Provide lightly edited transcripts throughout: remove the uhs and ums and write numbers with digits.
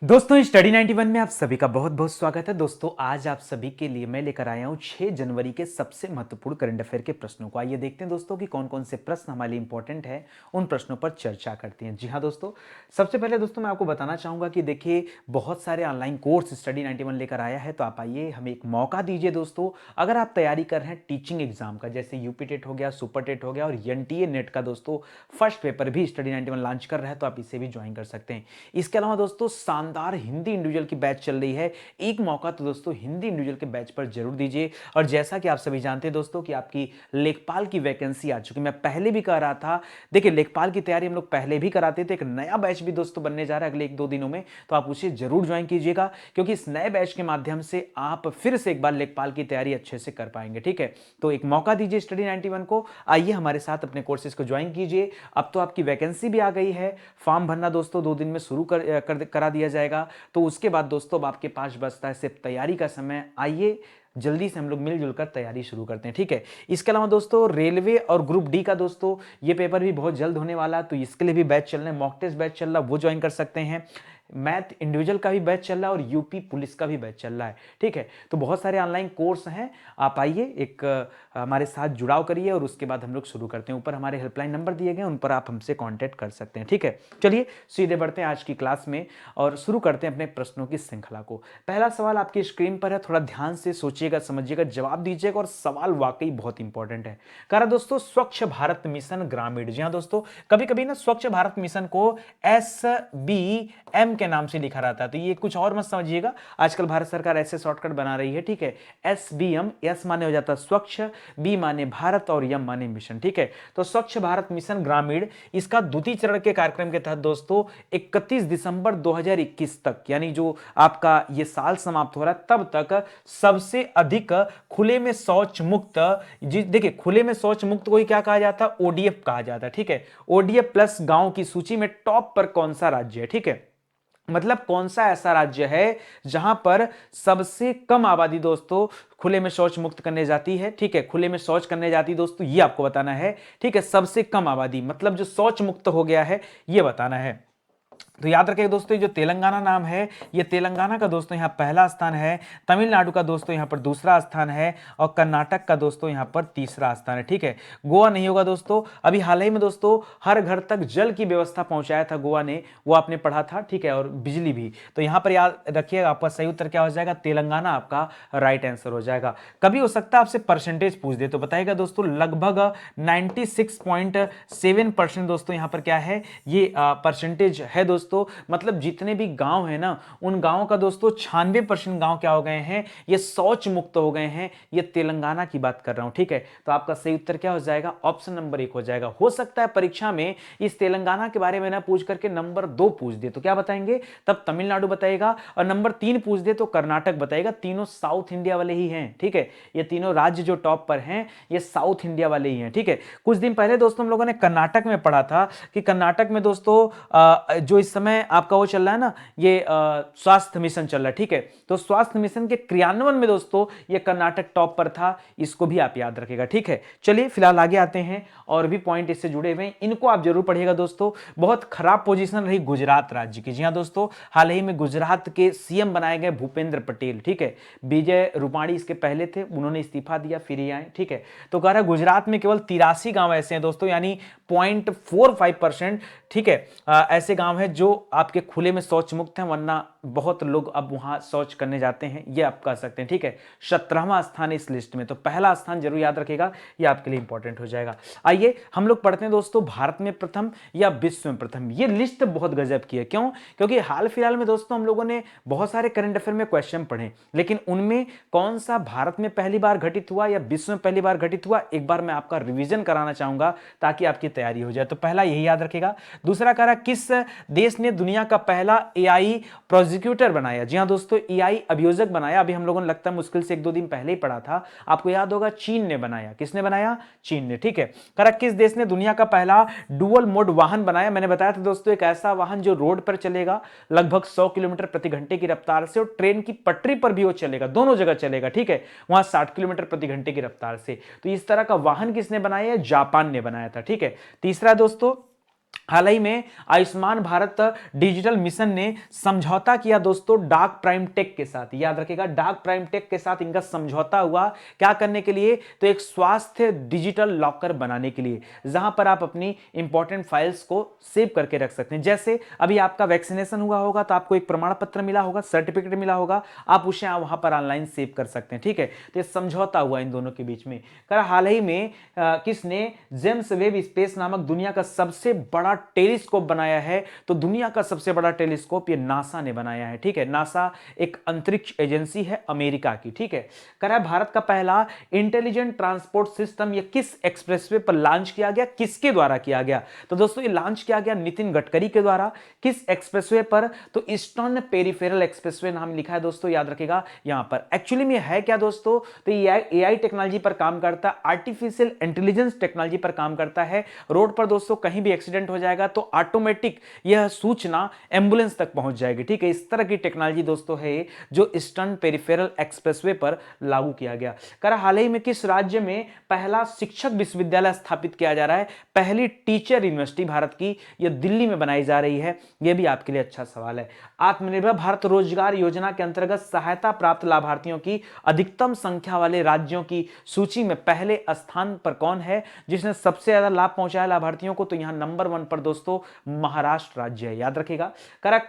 दोस्तों स्टडी 91 में आप सभी का बहुत बहुत स्वागत है। दोस्तों आज आप सभी के लिए मैं लेकर आया हूं 6 जनवरी के सबसे महत्वपूर्ण करंट अफेयर के प्रश्नों को। आइए देखते हैं दोस्तों कि कौन कौन से प्रश्न हमारे लिए इंपॉर्टेंट है, उन प्रश्नों पर चर्चा करते हैं। जी हाँ दोस्तों, सबसे पहले दोस्तों मैं आपको बताना चाहूंगा कि देखिए बहुत सारे ऑनलाइन कोर्स स्टडी 91 लेकर आया है, तो आप आइए हमें एक मौका दीजिए दोस्तों। अगर आप तैयारी कर रहे हैं टीचिंग एग्जाम का, जैसे यूपी टेट हो गया, सुपर टेट हो गया और एनटीए नेट का दोस्तों फर्स्ट पेपर भी स्टडी 91 लॉन्च कर रहा है, तो आप इसे भी ज्वाइन कर सकते हैं। इसके अलावा दोस्तों शानदार हिंदी इंडिविजुअल की बैच चल रही है, एक मौका तो दोस्तों हिंदी इंडिविजुअल के बैच पर जरूर दीजिए। और जैसा कि आप सभी जानते हैं दोस्तों कि आपकी लेखपाल की वैकेंसी आ चुकी है, मैं पहले भी कह रहा था। देखिए लेखपाल की तैयारी हम लोग पहले भी कराते थे, एक नया बैच भी दोस्तों बनने जा रहा है अगले 1-2 दिनों में, तो आप उसे जरूर ज्वाइन कीजिएगा, क्योंकि इस नए बैच के माध्यम से आप फिर से एक बार लेखपाल की तैयारी अच्छे से कर पाएंगे। ठीक है, तो एक मौका दीजिए स्टडी 91 को, आइए हमारे साथ अपने कोर्सेज को ज्वाइन कीजिए। अब तो आपकी वैकेंसी भी आ गई है, फॉर्म भरना दोस्तों 2 दिन में शुरू करा दिया जाएगा। तो उसके बाद दोस्तों अब आपके पास बचता है सिर्फ तैयारी का समय। आइए जल्दी से हम लोग मिलजुल कर तैयारी शुरू करते हैं। ठीक है, इसके अलावा दोस्तों रेलवे और ग्रुप डी का दोस्तों ये पेपर भी बहुत जल्द होने वाला है, तो इसके लिए भी बैच चल रहे हैं, मॉक टेस्ट बैच चल रहा है, वो ज्वाइन कर सकते हैं। मैथ इंडिविजुअल का भी बैच चल रहा है और यूपी पुलिस का भी बैच चल रहा है। ठीक है, तो बहुत सारे ऑनलाइन कोर्स हैं, आप आइए एक हमारे साथ जुड़ाव करिए और उसके बाद हम लोग शुरू करते हैं। ऊपर हमारे हेल्पलाइन नंबर दिए गए, उन पर आप हमसे कांटेक्ट कर सकते हैं। ठीक है, चलिए सीधे बढ़ते हैं आज की क्लास में और शुरू करते हैं अपने प्रश्नों की श्रृंखला को। पहला सवाल आपकी स्क्रीन पर है, थोड़ा ध्यान से सोचिएगा, समझिएगा, जवाब दीजिएगा और सवाल वाकई बहुत इंपॉर्टेंट है। कह रहा दोस्तों स्वच्छ भारत मिशन ग्रामीण। जी हाँ दोस्तों, कभी कभी ना स्वच्छ भारत मिशन को SBM के नाम से लिखा रहता है, तो ये कुछ और मत समझिएगा, आजकल भारत सरकार ऐसे शॉर्टकट बना रही है। ठीक है, SBM, एस माने हो जाता है स्वच्छ, बी माने भारत और यम माने मिशन। ठीक है, तो स्वच्छ भारत मिशन ग्रामीण, इसका द्वितीय चरण के कार्यक्रम के तहत दोस्तों 31 दिसंबर 2021 तक, यानी जो आपका ये साल समाप्त हो रहा है तब तक सबसे अधिक खुले में शौच मुक्त, देखिए खुले में शौच मुक्त को ही क्या कहा जाता है, ODF कहा जाता है। ठीक है, ODF प्लस गांव की सूची में टॉप पर कौन सा राज्य है। ठीक है, मतलब कौन सा ऐसा राज्य है जहां पर सबसे कम आबादी दोस्तों खुले में शौच मुक्त करने जाती है। ठीक है, खुले में शौच करने जाती है दोस्तों, ये आपको बताना है। ठीक है, सबसे कम आबादी मतलब जो शौच मुक्त हो गया है, ये बताना है। तो याद रखिए दोस्तों, जो तेलंगाना नाम है, ये तेलंगाना का दोस्तों यहां पहला स्थान है, तमिलनाडु का दोस्तों यहां पर दूसरा स्थान है और कर्नाटक का दोस्तों यहां पर तीसरा स्थान है। ठीक है, गोवा नहीं होगा दोस्तों। अभी हाल ही में दोस्तों हर घर तक जल की व्यवस्था पहुंचाया था गोवा ने, वो आपने पढ़ा था। ठीक है, और बिजली भी, तो यहां पर याद रखिएगा आपका सही उत्तर क्या हो जाएगा, तेलंगाना आपका राइट आंसर हो जाएगा। कभी हो सकता है आपसे परसेंटेज पूछ दे, तो बताइएगा दोस्तों लगभग 96.7% दोस्तों यहां पर क्या है, ये परसेंटेज है दोस्तों। मतलब जितने भी गांव है ना, उन गांवों का दोस्तों 96% गांव क्या हो गए हैं, ये शौच मुक्त हो गए हैं। ये तेलंगाना की बात कर रहा हूं। ठीक है, तो आपका सही उत्तर क्या हो जाएगा, ऑप्शन नंबर 1 हो जाएगा। हो सकता है परीक्षा में इस तेलंगाना के बारे में ना पूछ करके नंबर 2 पूछ दे, तो क्या बताएंगे, तब तमिलनाडु बताएगा, और नंबर 3 पूछ दे तो कर्नाटक बताएगा। तीनों साउथ इंडिया वाले ही हैं। ठीक है, ये तीनों राज्य जो टॉप पर हैं ये साउथ इंडिया वाले ही हैं। ठीक है, कुछ दिन पहले दोस्तों हम लोगों ने कर्नाटक में पढ़ा था कि कर्नाटक में दोस्तों जो इस समय आपका वो चल रहा है ना, ये स्वास्थ्य मिशन चल रहा है। ठीक है, तो स्वास्थ्य मिशन के क्रियान्वयन में दोस्तों ये कर्नाटक टॉप पर था, इसको भी आप याद रखिएगा। ठीक है, चलिए फिलहाल आगे आते हैं, और भी पॉइंट इससे जुड़े हुए हैं, इनको आप जरूर पढ़िएगा दोस्तों। बहुत खराब पोजीशन रही गुजरात राज्य की। जी हाँ दोस्तों, हाल ही में गुजरात के CM बनाए गए भूपेंद्र पटेल। ठीक है, विजय रूपाणी इसके पहले थे, उन्होंने इस्तीफा दिया, फिर ये आए। ठीक है, तो कह रहा है गुजरात में केवल 83 गांव ऐसे हैं दोस्तों, यानी 0.45%। ठीक है, ऐसे गांव हैं जो आपके खुले में शौच मुक्त हैं, वरना बहुत लोग अब वहां शौच करने जाते हैं, ये आप कह सकते हैं। ठीक है, 17वां स्थान इस लिस्ट में, तो पहला स्थान जरूर याद रखिएगा, ये आपके लिए इंपॉर्टेंट हो जाएगा। आइए हम लोग पढ़ते हैं दोस्तों, भारत में प्रथम या विश्व में प्रथम। ये लिस्ट बहुत गजब की है, क्यों, क्योंकि हाल फिलहाल में दोस्तों हम लोगों ने बहुत सारे करंट अफेयर में क्वेश्चन पढ़े, लेकिन उनमें कौन सा भारत में पहली बार घटित हुआ या विश्व में पहली बार घटित हुआ, एक बार मैं आपका रिवीजन कराना चाहूंगा ताकि आपकी तैयारी हो जाए। तो पहला यही याद रखेगा। दूसरा कह रहा किस देश ने दुनिया का पहला AI प्रोसिक्यूटर बनाया। जी हां दोस्तों, AI अभियोजक बनाया। अभी हम लोगों ने लगता है मुश्किल से 1-2 दिन पहले ही पढ़ा था, आपको याद होगा, चीन ने बनाया। किसने बनाया, चीन ने। ठीक है, कह रहा किस देश ने दुनिया का पहला डुअल मोड वाहन बनाया। मैंने बताया था दोस्तों, एक ऐसा वाहन जो रोड पर चलेगा लगभग 100 किलोमीटर प्रति घंटे की रफ्तार से, और ट्रेन की पटरी पर भी वो चलेगा, दोनों जगह चलेगा। ठीक है, वहां 60 किलोमीटर प्रति घंटे की रफ्तार से। तो इस तरह का वाहन किसने बनाया, जापान ने बनाया था। ठीक है, तीसरा दोस्तों हाल ही में आयुष्मान भारत डिजिटल मिशन ने समझौता किया दोस्तों डार्क प्राइम टेक के साथ। याद रखिएगा, डार्क प्राइम टेक के साथ इनका समझौता हुआ, क्या करने के लिए? तो एक स्वास्थ्य डिजिटल लॉकर बनाने के लिए, जहां पर आप अपनी इंपॉर्टेंट फाइल्स को सेव करके रख सकते हैं। जैसे अभी आपका वैक्सीनेशन हुआ होगा तो आपको एक प्रमाण पत्र मिला होगा, सर्टिफिकेट मिला होगा, आप उसे वहां पर ऑनलाइन सेव कर सकते हैं। ठीक है, तो ये समझौता हुआ इन दोनों के बीच में। हाल ही में किसने जेम्स वेब स्पेस नामक दुनिया का सबसे बड़ा टेलीस्कोप बनाया है? तो दुनिया का सबसे बड़ा टेलीस्कोप ये नासा ने बनाया है। ठीक है, नासा एक अंतरिक्ष एजेंसी है अमेरिका की। ठीक है, भारत का पहला इंटेलिजेंट ट्रांसपोर्ट सिस्टम ये किस एक्सप्रेसवे पर लॉन्च किया गया, किसके द्वारा किया गया? तो दोस्तों ये लॉन्च किया गया नितिन गडकरी के द्वारा। किस एक्सप्रेसवे पर? तो ईस्टर्न पेरिफेरल एक्सप्रेसवे नाम लिखा है दोस्तों, याद रखिएगा। यहां पर एक्चुअली में है क्या दोस्तों? तो ये एआई टेक्नोलॉजी पर काम करता है, आर्टिफिशियल इंटेलिजेंस टेक्नोलॉजी पर काम करता है। रोड पर दोस्तों कहीं भी एक्सीडेंट हो जाएगा तो ऑटोमेटिक यह सूचना एम्बुलेंस तक पहुंच जाएगी। ठीक है, इस तरह की टेक्नोलॉजी दोस्तों है जो ईस्टर्न पेरिफेरल एक्सप्रेसवे पर लागू किया गया। हाल ही में किस राज्य में पहला शिक्षक विश्वविद्यालय स्थापित किया जा रहा है? पहली टीचर यूनिवर्सिटी भारत की यह दिल्ली में बनाई जा रही है। यह भी आपके लिए अच्छा सवाल है। आत्मनिर्भर भारत रोजगार योजना के अंतर्गत सहायता प्राप्त लाभार्थियों की अधिकतम संख्या वाले राज्यों की सूची में पहले स्थान पर कौन है जिसने सबसे ज्यादा लाभ पहुंचाया लाभार्थियों को? तो यहां नंबर 1 पर दोस्तों महाराष्ट्र राज्य है। याद रखिएगा।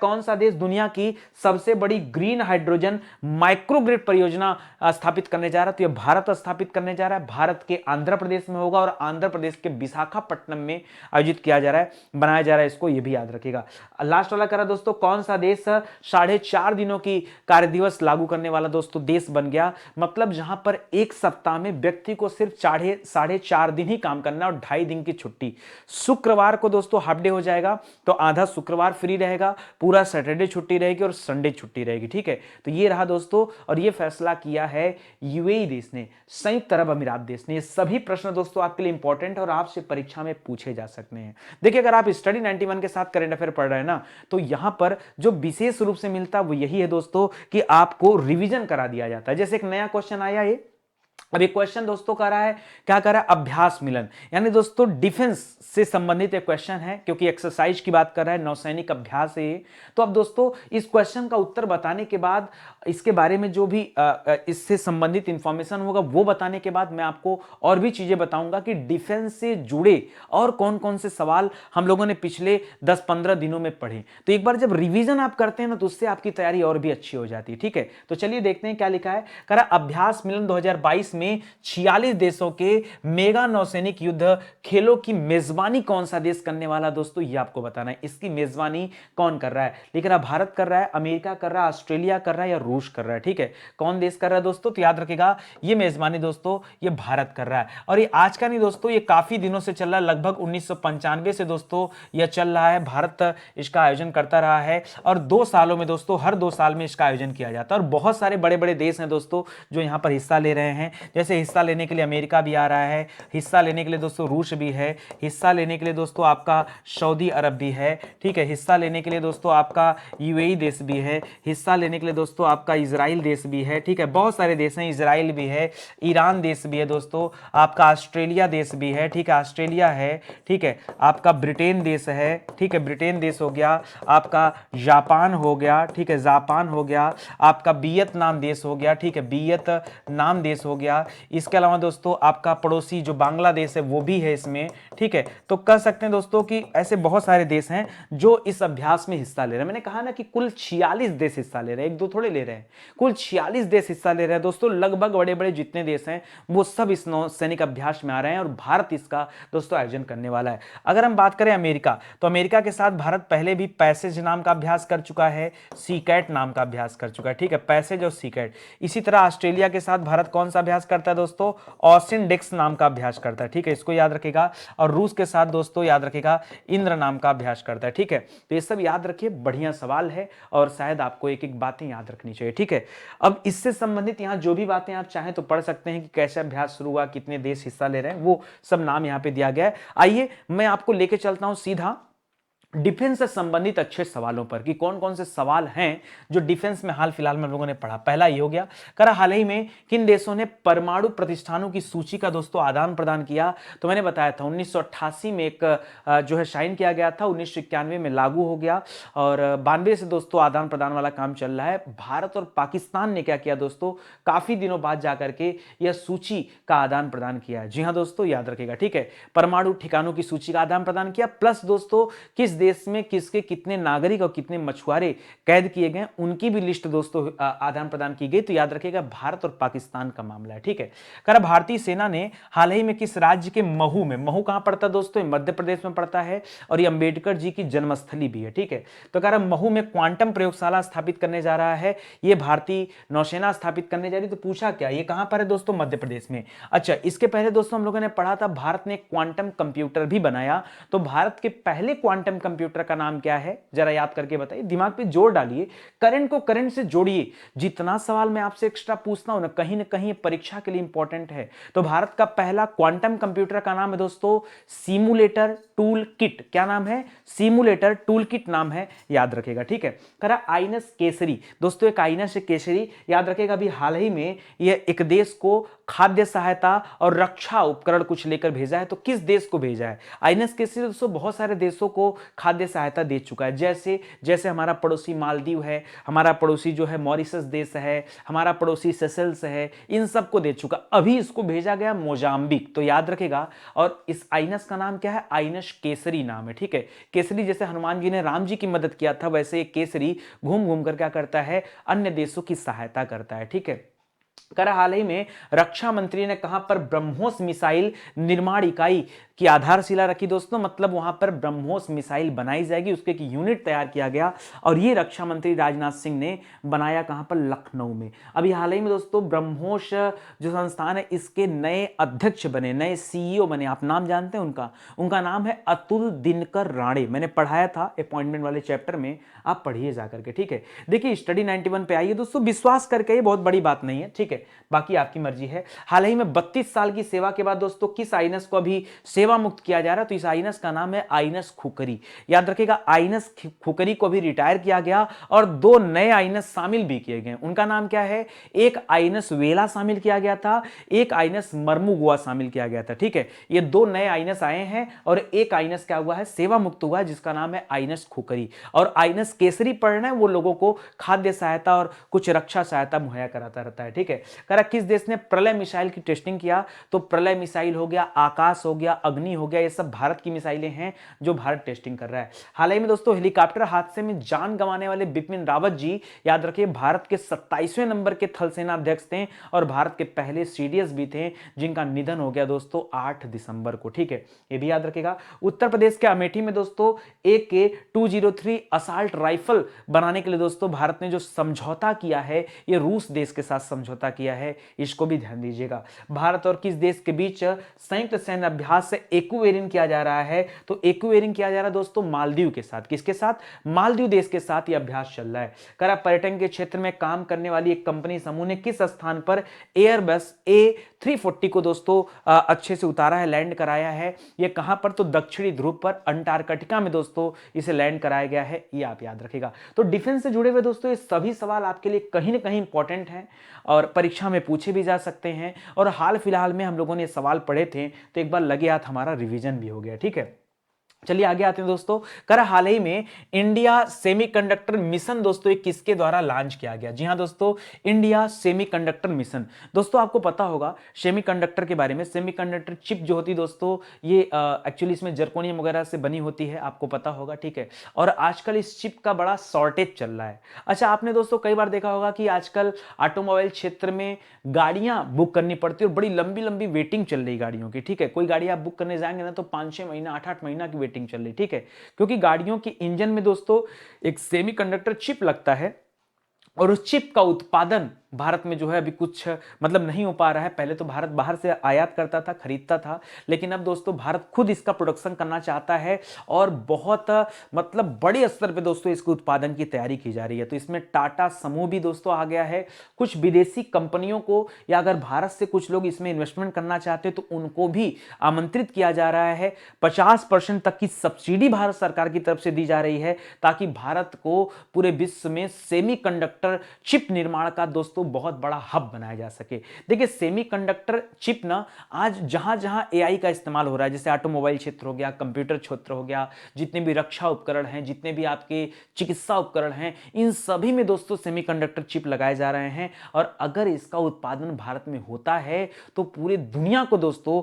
कौन सा देश दुनिया की सबसे बड़ी ग्रीन हाइड्रोजन माइक्रोग्रिड परियोजना स्थापित करने जा रहा है? तो यह भारत स्थापित करने जा रहा है। भारत के आंध्र प्रदेश में होगा और आंध्र प्रदेश के विशाखापट्टनम में आयोजित किया जा रहा है, बनाया जा रहा है। इसको यह भी याद रखिएगा। लास्ट वाला दोस्तों, कौन सा देश 4.5 दिनों की कार्य दिवस लागू करने वाला दोस्तों देश बन गया? मतलब जहां पर एक सप्ताह में व्यक्ति को सिर्फ 4.5 दिन ही काम करना और 2.5 दिन की छुट्टी। शुक्रवार को दोस्तों हाफ डे हो जाएगा, तो आधा शुक्रवार फ्री रहेगा, पूरा सैटरडे छुट्टी रहेगी और संडे छुट्टी रहेगी। ठीक है, तो ये रहा दोस्तों, और ये फैसला किया है यूएई देश ने, संयुक्त अरब अमीरात देश ने। ये सभी प्रश्न दोस्तों आपके लिए इंपॉर्टेंट और आपसे परीक्षा में पूछे जा सकते हैं। देखिए, अगर आप स्टडी 91 के साथ करंट अफेयर पढ़ रहे हैं ना, तो यहां पर जो विशेष रूप से मिलता है वो यही है दोस्तों कि आपको रिवीजन करा दिया जाता है। जैसे एक नया क्वेश्चन आया ये, अब एक क्वेश्चन दोस्तों कर रहा है, क्या कर रहा है? अभ्यास मिलन, यानी दोस्तों डिफेंस से संबंधित एक क्वेश्चन है, क्योंकि एक्सरसाइज की बात कर रहा है, नौसैनिक अभ्यास है ये। तो अब दोस्तों इस क्वेश्चन का उत्तर बताने के बाद, इसके बारे में जो भी इससे संबंधित इंफॉर्मेशन होगा वो बताने के बाद मैं आपको और भी चीजें बताऊंगा कि डिफेंस से जुड़े और कौन कौन से सवाल हम लोगों ने पिछले 10-15 दिनों में पढ़े। तो एक बार जब रिवीजन आप करते हैं ना, तो उससे आपकी तैयारी और भी अच्छी हो जाती है। ठीक है, तो चलिए देखते हैं क्या लिखा है। अभ्यास मिलन 2022 में 46 देशों के मेगा नौसैनिक युद्ध खेलों की मेजबानी कौन सा देश करने वाला दोस्तों, ये आपको बताना है। इसकी मेजबानी कौन कर रहा है? लिख रहा भारत कर रहा है, अमेरिका कर रहा है, ऑस्ट्रेलिया कर रहा है या रूस कर रहा है? ठीक है, कौन देश कर रहा है दोस्तों? तो याद रखिएगा, ये मेजबानी दोस्तों ये भारत कर रहा है। और ये आज का नहीं दोस्तों, ये काफी दिनों से चल रहा है, लगभग 1995 से दोस्तों यह चल रहा है। भारत इसका आयोजन करता रहा है और 2 सालों में दोस्तों, हर 2 साल में इसका आयोजन किया जाता है। और बहुत सारे बड़े बड़े देश हैं दोस्तों जो यहां पर हिस्सा ले रहे हैं। जैसे हिस्सा लेने के लिए अमेरिका भी आ रहा है, हिस्सा लेने के लिए दोस्तों रूस भी है, हिस्सा लेने के लिए दोस्तों आपका सऊदी अरब भी है। ठीक है, हिस्सा लेने के लिए दोस्तों आपका यूएई देश भी है, हिस्सा लेने के लिए दोस्तों आपका इजराइल देश भी है। ठीक है, बहुत सारे देश हैं, इजराइल भी है, ईरान देश भी है दोस्तों, आपका ऑस्ट्रेलिया देश भी है। ठीक है, ऑस्ट्रेलिया है। ठीक है, आपका ब्रिटेन देश है। ठीक है, ब्रिटेन देश हो गया, आपका जापान हो गया। ठीक है, जापान हो गया, आपका वियतनाम देश हो गया। ठीक है, वियतनाम देश हो गया। इसके अलावा दोस्तों आपका पड़ोसी जो बांग्लादेश है वो भी है इसमें। ठीक है, तो कह सकते हैं दोस्तों कि ऐसे बहुत सारे देश हैं जो इस अभ्यास में हिस्सा ले रहे हैं। मैंने कहा ना कि कुल 46 देश हिस्सा ले रहे हैं, एक दो थोड़े ले रहे हैं, कुल 46 देश हिस्सा ले रहे हैं दोस्तों। लगभग बड़े बड़े जितने देश हैं वो सब इस नौसैनिक अभ्यास में आ रहे हैं और भारत इसका दोस्तों आयोजन करने वाला है। अगर हम बात करें अमेरिका, तो अमेरिका के साथ भारत पहले भी पैसेज नाम का अभ्यास कर चुका है, सीकैट नाम का अभ्यास कर चुका है। ठीक है, पैसेज और सीकैट। इसी तरह ऑस्ट्रेलिया के साथ भारत कौन सा अभ्यास करता है दोस्तों? ऑसिनडेक्स नाम का अभ्यास करता है। ठीक है, इसको याद रखिएगा। और रूस के साथ दोस्तों याद रखिएगा इंद्र नाम का अभ्यास करता है। ठीक है, तो ये सब याद रखिए, बढ़िया सवाल है और शायद आपको एक एक बातें याद रखनी चाहिए। ठीक है, अब इससे संबंधित यहां जो भी बातें आप चाहें तो पढ़ सकते हैं कि कैसे अभ्यास शुरू हुआ, कितने देश हिस्सा ले रहे हैं, वो सब नाम यहां पे दिया गया है। आइए मैं आपको लेके चलता हूं सीधा डिफेंस से संबंधित अच्छे सवालों पर कि कौन कौन से सवाल हैं जो डिफेंस में हाल फिलहाल में हम लोगों ने पढ़ा। पहला ये हो गया, करा हाल ही में किन देशों ने परमाणु प्रतिष्ठानों की सूची का दोस्तों आदान प्रदान किया। तो मैंने बताया था 1988 में एक जो है साइन किया गया था, 1991 में लागू हो गया और 92 से दोस्तों आदान प्रदान वाला काम चल रहा है। भारत और पाकिस्तान ने क्या किया दोस्तों, काफी दिनों बाद जाकर के यह सूची का आदान प्रदान किया है। जी हाँ दोस्तों, याद रखेगा, ठीक है, परमाणु ठिकानों की सूची का आदान प्रदान किया। प्लस दोस्तों किस देश में किसके कितने नागरिक और कितने मछुआरे कैद किए गए उनकी भी लिस्ट दोस्तों आदान प्रदान की गई। तो याद रखिएगा भारत और पाकिस्तान का मामला है, ठीक है। करा भारतीय सेना ने हाल ही में किस राज्य के महू में, महू कहां पड़ता है दोस्तों, मध्य प्रदेश में पड़ता है और ये अंबेडकर जी की जन्मस्थली भी है, ठीक है। तो कह रहा महू में क्वांटम प्रयोगशाला स्थापित करने जा रहा है, ये भारतीय नौसेना स्थापित करने जा रही। तो पूछा क्या, ये कहां पर है दोस्तों, मध्य प्रदेश में। अच्छा, इसके पहले दोस्तों हम लोगों ने पढ़ा था भारत ने क्वांटम कंप्यूटर भी बनाया। तो भारत के पहले क्वांटम कंप्यूटर का नाम क्या है, जरा याद करके बताइए, दिमाग पे जोर डालिए, करंट को करंट से जोड़िए। जितना सवाल मैं आपसे एक्स्ट्रा पूछता हूं ना कहीं परीक्षा के लिए इंपॉर्टेंट है। तो भारत का पहला क्वांटम कंप्यूटर का नाम है दोस्तों सिमुलेटर टूल किट। क्या नाम है, सिमुलेटर टूल किट नाम है, याद रखेगा, ठीक है। करा आइनस केसरी दोस्तों, एक आइनस केसरी, याद रखेगा, अभी हाल ही में यह एक देश को खाद्य सहायता और रक्षा उपकरण कुछ लेकर भेजा है। तो किस देश को भेजा है आइनस केसरी दोस्तों, बहुत सारे देशों को खाद्य सहायता दे चुका है। जैसे जैसे हमारा पड़ोसी मालदीव है, हमारा पड़ोसी जो है मॉरिशस देश है, हमारा पड़ोसी सेशल्स है, इन सबको दे चुका। अभी इसको भेजा गया मोजाम्बिक, तो याद रखेगा। और इस आइनस का नाम क्या है, आइनस केसरी नाम है, ठीक है। केसरी जैसे हनुमान जी ने राम जी की मदद किया था, वैसे केसरी घूम घूम कर क्या करता है, अन्य देशों की सहायता करता है, ठीक है। कर हाल ही में रक्षा मंत्री ने कहां पर ब्रह्मोस मिसाइल निर्माण इकाई की आधारशिला रखी दोस्तों, मतलब वहां पर ब्रह्मोस मिसाइल बनाई जाएगी, उसके एक यूनिट तैयार किया गया और ये रक्षा मंत्री राजनाथ सिंह ने बनाया कहां पर, लखनऊ में। अभी हाल ही में दोस्तों ब्रह्मोस जो संस्थान है इसके नए अध्यक्ष बने, नए सीईओ बने, आप नाम जानते हैं उनका, उनका नाम है अतुल दिनकर राणे। मैंने पढ़ाया था अपॉइंटमेंट वाले चैप्टर में, आप पढ़िए जाकर के, ठीक है। देखिए स्टडी 91 पे आइए दोस्तों, विश्वास करके, ये बहुत बड़ी बात नहीं है, ठीक है, बाकी आपकी मर्जी है। हाल ही में 32 साल की सेवा के बाद दोस्तों किस आइनस को अभी सेवा मुक्त किया जा रहा है, तो इस आइनस का नाम है आइनस खुकरी। याद रखिएगा, आइनस खुकरी को भी रिटायर किया गया और दो नए आइनस शामिल भी किए गए। उनका नाम क्या है, एक आइनस वेला शामिल किया गया था, एक आइनस मर्मुगुआ शामिल किया गया था, ठीक है। ये दो नए आइनस आए हैं और एक आइनस क्या हुआ है, सेवा मुक्त हुआ है, जिसका नाम है आइनस खुकरी। और आइनस केसरी पढ़ना है, वो लोगों को खाद्य सहायता और कुछ रक्षा सहायता मुहैया कराता रहता है, ठीक है। करा किस देश ने प्रलय मिसाइल की टेस्टिंग किया, तो प्रलय मिसाइल हो गया, आकाश हो गया, अग्नि हो गया, ये सब भारत की मिसाइलें हैं जो भारत टेस्टिंग कर रहा है। हाल ही में दोस्तों हेलीकॉप्टर हादसे में जान गंवाने वाले बिपिन रावत जी, याद रखिए, भारत के 27वें नंबर के थल सेना अध्यक्ष थे और भारत के पहले सीडीएस भी थे, जिनका निधन हो गया दोस्तों 8 दिसंबर को, ठीक है, ये भी याद रखेगा। उत्तर प्रदेश के अमेठी में दोस्तों AK-203 असॉल्ट राइफल बनाने के लिए दोस्तों भारत ने जो समझौता किया है, ये रूस देश के साथ समझौता किया है, इसको भी ध्यान दीजिएगा। भारत और किस देश के बीच संयुक्त सैन्य अभ्यास से एक्वेरियन किया जा रहा है, तो एक्वेरियन किया जा रहा है दोस्तों मालदीव के साथ। किसके साथ, मालदीव देश के साथ यह अभ्यास चल रहा है। करा पर्यटन के क्षेत्र में काम करने वाली एक कंपनी समूह ने किस स्थान पर एयरबस A340 को दोस्तों अच्छे से उतारा है, लैंड कराया है, ये कहां पर, तो दक्षिणी ध्रुव पर अंटार्कटिका में दोस्तों इसे लैंड कराया गया है, ये आप याद रखेगा। तो डिफेंस से जुड़े हुए दोस्तों ये सभी सवाल आपके लिए कहीं ना कहीं इंपॉर्टेंट हैं और परीक्षा में पूछे भी जा सकते हैं। और हाल फिलहाल में हम लोगों ने सवाल पढ़े थे, तो एक बार लगे हाथ हमारा रिवीजन भी हो गया, ठीक है। चलिए आगे आते हैं दोस्तों। कर हाल ही में इंडिया सेमीकंडक्टर मिशन दोस्तों किसके द्वारा लॉन्च किया गया, जी हां दोस्तों, इंडिया सेमीकंडक्टर मिशन। दोस्तों आपको पता होगा सेमीकंडक्टर के बारे में, सेमीकंडक्टर चिप जो होती दोस्तों ये एक्चुअली इसमें जर्कोनियम वगैरह से बनी होती है, आपको पता होगा, ठीक है। और आजकल इस चिप का बड़ा शॉर्टेज चल रहा है। अच्छा, आपने दोस्तों कई बार देखा होगा कि आजकल ऑटोमोबाइल क्षेत्र में गाड़ियां बुक करनी पड़ती है और बड़ी लंबी लंबी वेटिंग चल रही गाड़ियों की, ठीक है। कोई गाड़ी आप बुक करने जाएंगे ना तो 5-6 महीना 8-8 महीना की वेटिंग चल रही, ठीक है। क्योंकि गाड़ियों की इंजन में दोस्तों एक सेमीकंडक्टर चिप लगता है और उस चिप का उत्पादन भारत में जो है अभी कुछ मतलब नहीं हो पा रहा है। पहले तो भारत बाहर से आयात करता था, खरीदता था, लेकिन अब दोस्तों भारत खुद इसका प्रोडक्शन करना चाहता है और बहुत मतलब बड़े स्तर पे दोस्तों इसके उत्पादन की तैयारी की जा रही है। तो इसमें टाटा समूह भी दोस्तों आ गया है। कुछ विदेशी कंपनियों को या अगर भारत से कुछ लोग इसमें इन्वेस्टमेंट करना चाहते हैं तो उनको भी आमंत्रित किया जा रहा है। 50% तक की सब्सिडी भारत सरकार की तरफ से दी जा रही है ताकि भारत को पूरे विश्व में सेमीकंडक्टर चिप निर्माण का दोस्तों बहुत बड़ा हब बनाया जा सके। देखिए सेमीकंडक्टर चिप ना आज जहां जहां एआई का इस्तेमाल हो रहा है, जैसे ऑटोमोबाइल क्षेत्र हो गया, कंप्यूटर क्षेत्र हो गया, जितने भी रक्षा उपकरण हैं, जितने भी आपके चिकित्सा उपकरण हैं, इन सभी में दोस्तों सेमीकंडक्टर चिप लगाए जा रहे हैं। और अगर इसका उत्पादन भारत में होता है तो पूरे दुनिया को दोस्तों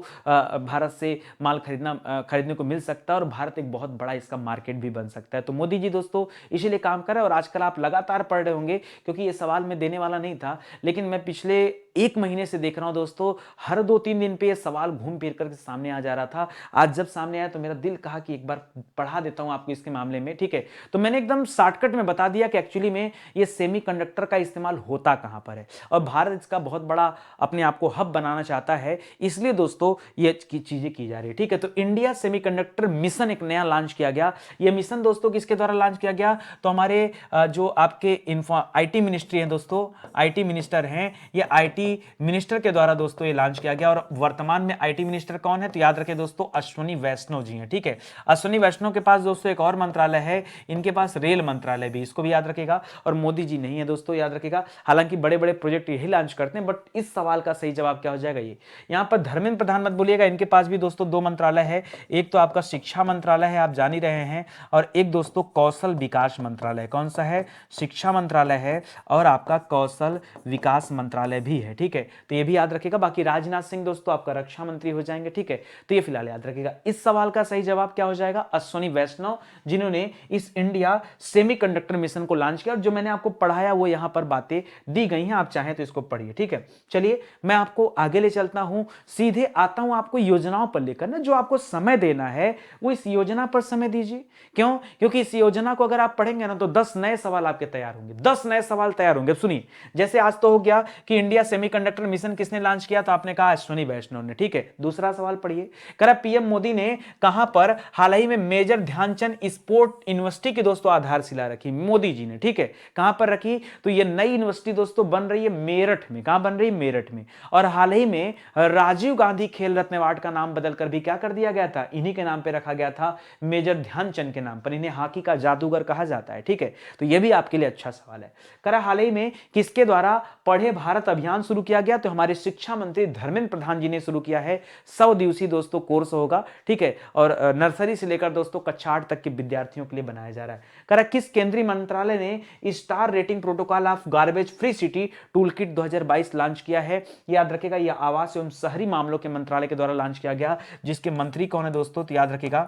भारत से माल खरीदने को मिल सकता है और भारत एक बहुत बड़ा इसका मार्केट भी बन सकता है। तो मोदी जी दोस्तों इसीलिए काम कर रहे हैं और आजकल आप लगातार पढ़ रहे होंगे, क्योंकि ये सवाल मैं देने वाला नहीं था, लेकिन मैं पिछले एक महीने से देख रहा हूं दोस्तों, हर 2-3 दिन पे ये सवाल घूम फिर कर सामने आ जा रहा था। आज जब सामने आया तो मेरा दिल कहा कि एक बार पढ़ा देता हूं आपको इसके मामले में, ठीक है। तो मैंने एकदम शॉर्टकट में बता दिया कि एक्चुअली में ये सेमीकंडक्टर का इस्तेमाल होता कहां पर है और भारत इसका बहुत बड़ा अपने आप को हब बनाना चाहता है, इसलिए दोस्तों ये चीजें की जा रही है, ठीक है। तो इंडिया सेमीकंडक्टर मिशन एक नया लॉन्च किया गया। ये मिशन दोस्तों किसके द्वारा लॉन्च किया गया, तो हमारे जो आपके आईटी मिनिस्ट्री है दोस्तों, आईटी मिनिस्टर हैं, ये आईटी मिनिस्टर के द्वारा दोस्तों ये लॉन्च किया गया। और वर्तमान में आईटी मिनिस्टर कौन है, तो याद रखें दोस्तों अश्विनी वैष्णव जी हैं, ठीक है। अश्विनी वैष्णव के पास दोस्तों एक और मंत्रालय है, इनके पास रेल मंत्रालय भी, इसको भी याद रखेगा। और मोदी जी नहीं है दोस्तों, याद रखेगा। हालांकि बड़े बड़े प्रोजेक्ट यही लॉन्च करते हैं, बट इस सवाल का सही जवाब क्या हो जाएगा, ये यहां पर धर्मेंद्र प्रधान मत बोलिएगा, इनके पास भी दोस्तों 2 मंत्रालय है। एक तो आपका शिक्षा मंत्रालय है, आप जान ही रहे हैं, और एक दोस्तों कौशल विकास मंत्रालय। कौन सा है, शिक्षा मंत्रालय है और आपका कौशल विकास मंत्रालय भी है, ठीक है। तो ये भी याद रखिएगा। बाकी राजनाथ सिंह दोस्तों आपका रक्षा मंत्री हो जाएंगे, ठीक है। तो ये फिलहाल याद रखिएगा। इस सवाल का सही जवाब क्या हो जाएगा, अश्विनी वैष्णव, जिन्होंने इस इंडिया सेमीकंडक्टर मिशन को लॉन्च किया। और जो मैंने आपको पढ़ाया वो यहां पर बातें दी गई हैं, आप चाहें तो इसको पढ़िए, ठीक है। चलिए मैं आपको आगे ले चलता हूं, सीधे आता हूं आपको योजनाओं पर लेकर ना। जो आपको समय देना है वो इस योजना पर समय दीजिए। क्यों, क्योंकि इस योजना को अगर आप पढ़ेंगे ना तो 10 नए सवाल आपके तैयार होंगे, 10 नए सवाल तैयार होंगे। सुनिए, जैसे आज तो हो गया कि इंडिया सेमीकंडक्टर मिशन किसने लॉन्च किया, तो आपने कहा अश्विनी वैष्णव ने, ठीक है। दूसरा सवाल पढ़िए, कह रहा पीएम मोदी ने कहां पर हाल ही में मेजर ध्यानचंद स्पोर्ट यूनिवर्सिटी की दोस्तों आधारशिला रखी, मोदी जी ने, ठीक है। कहां पर रखी, तो ये नई यूनिवर्सिटी दोस्तों बन रही है मेरठ में। कहां बन रही है, मेरठ में। और हाल ही में राजीव गांधी खेल रत्न अवार्ड का नाम बदलकर भी क्या कर दिया गया था, इन्हीं के नाम पे रखा गया था, मेजर ध्यानचंद के नाम पर। इन्हें हॉकी का जादूगर कहा जाता है, ठीक है। तो यह भी आपके लिए अच्छा सवाल है। करा हाल ही में किसके द्वारा पढ़े भारत अभियान शुरू किया गया, तो हमारे शिक्षा मंत्री धर्मेंद्र प्रधान जी ने शुरू किया है। 100 दिवसीय दोस्तों कोर्स होगा, ठीक है। और नर्सरी से लेकर दोस्तों कक्षा 8 तक के विद्यार्थियों के लिए बनाया जा रहा है। करा किस केंद्रीय मंत्रालय ने star rating protocol of garbage free city tool kit 2022 launch किया है। याद रखेगा यह आवास एवं शहरी मामलों के मंत्रालय के द्वारा लॉन्च किया गया, जिसके मंत्री कौन है दोस्तों, तो याद रखेगा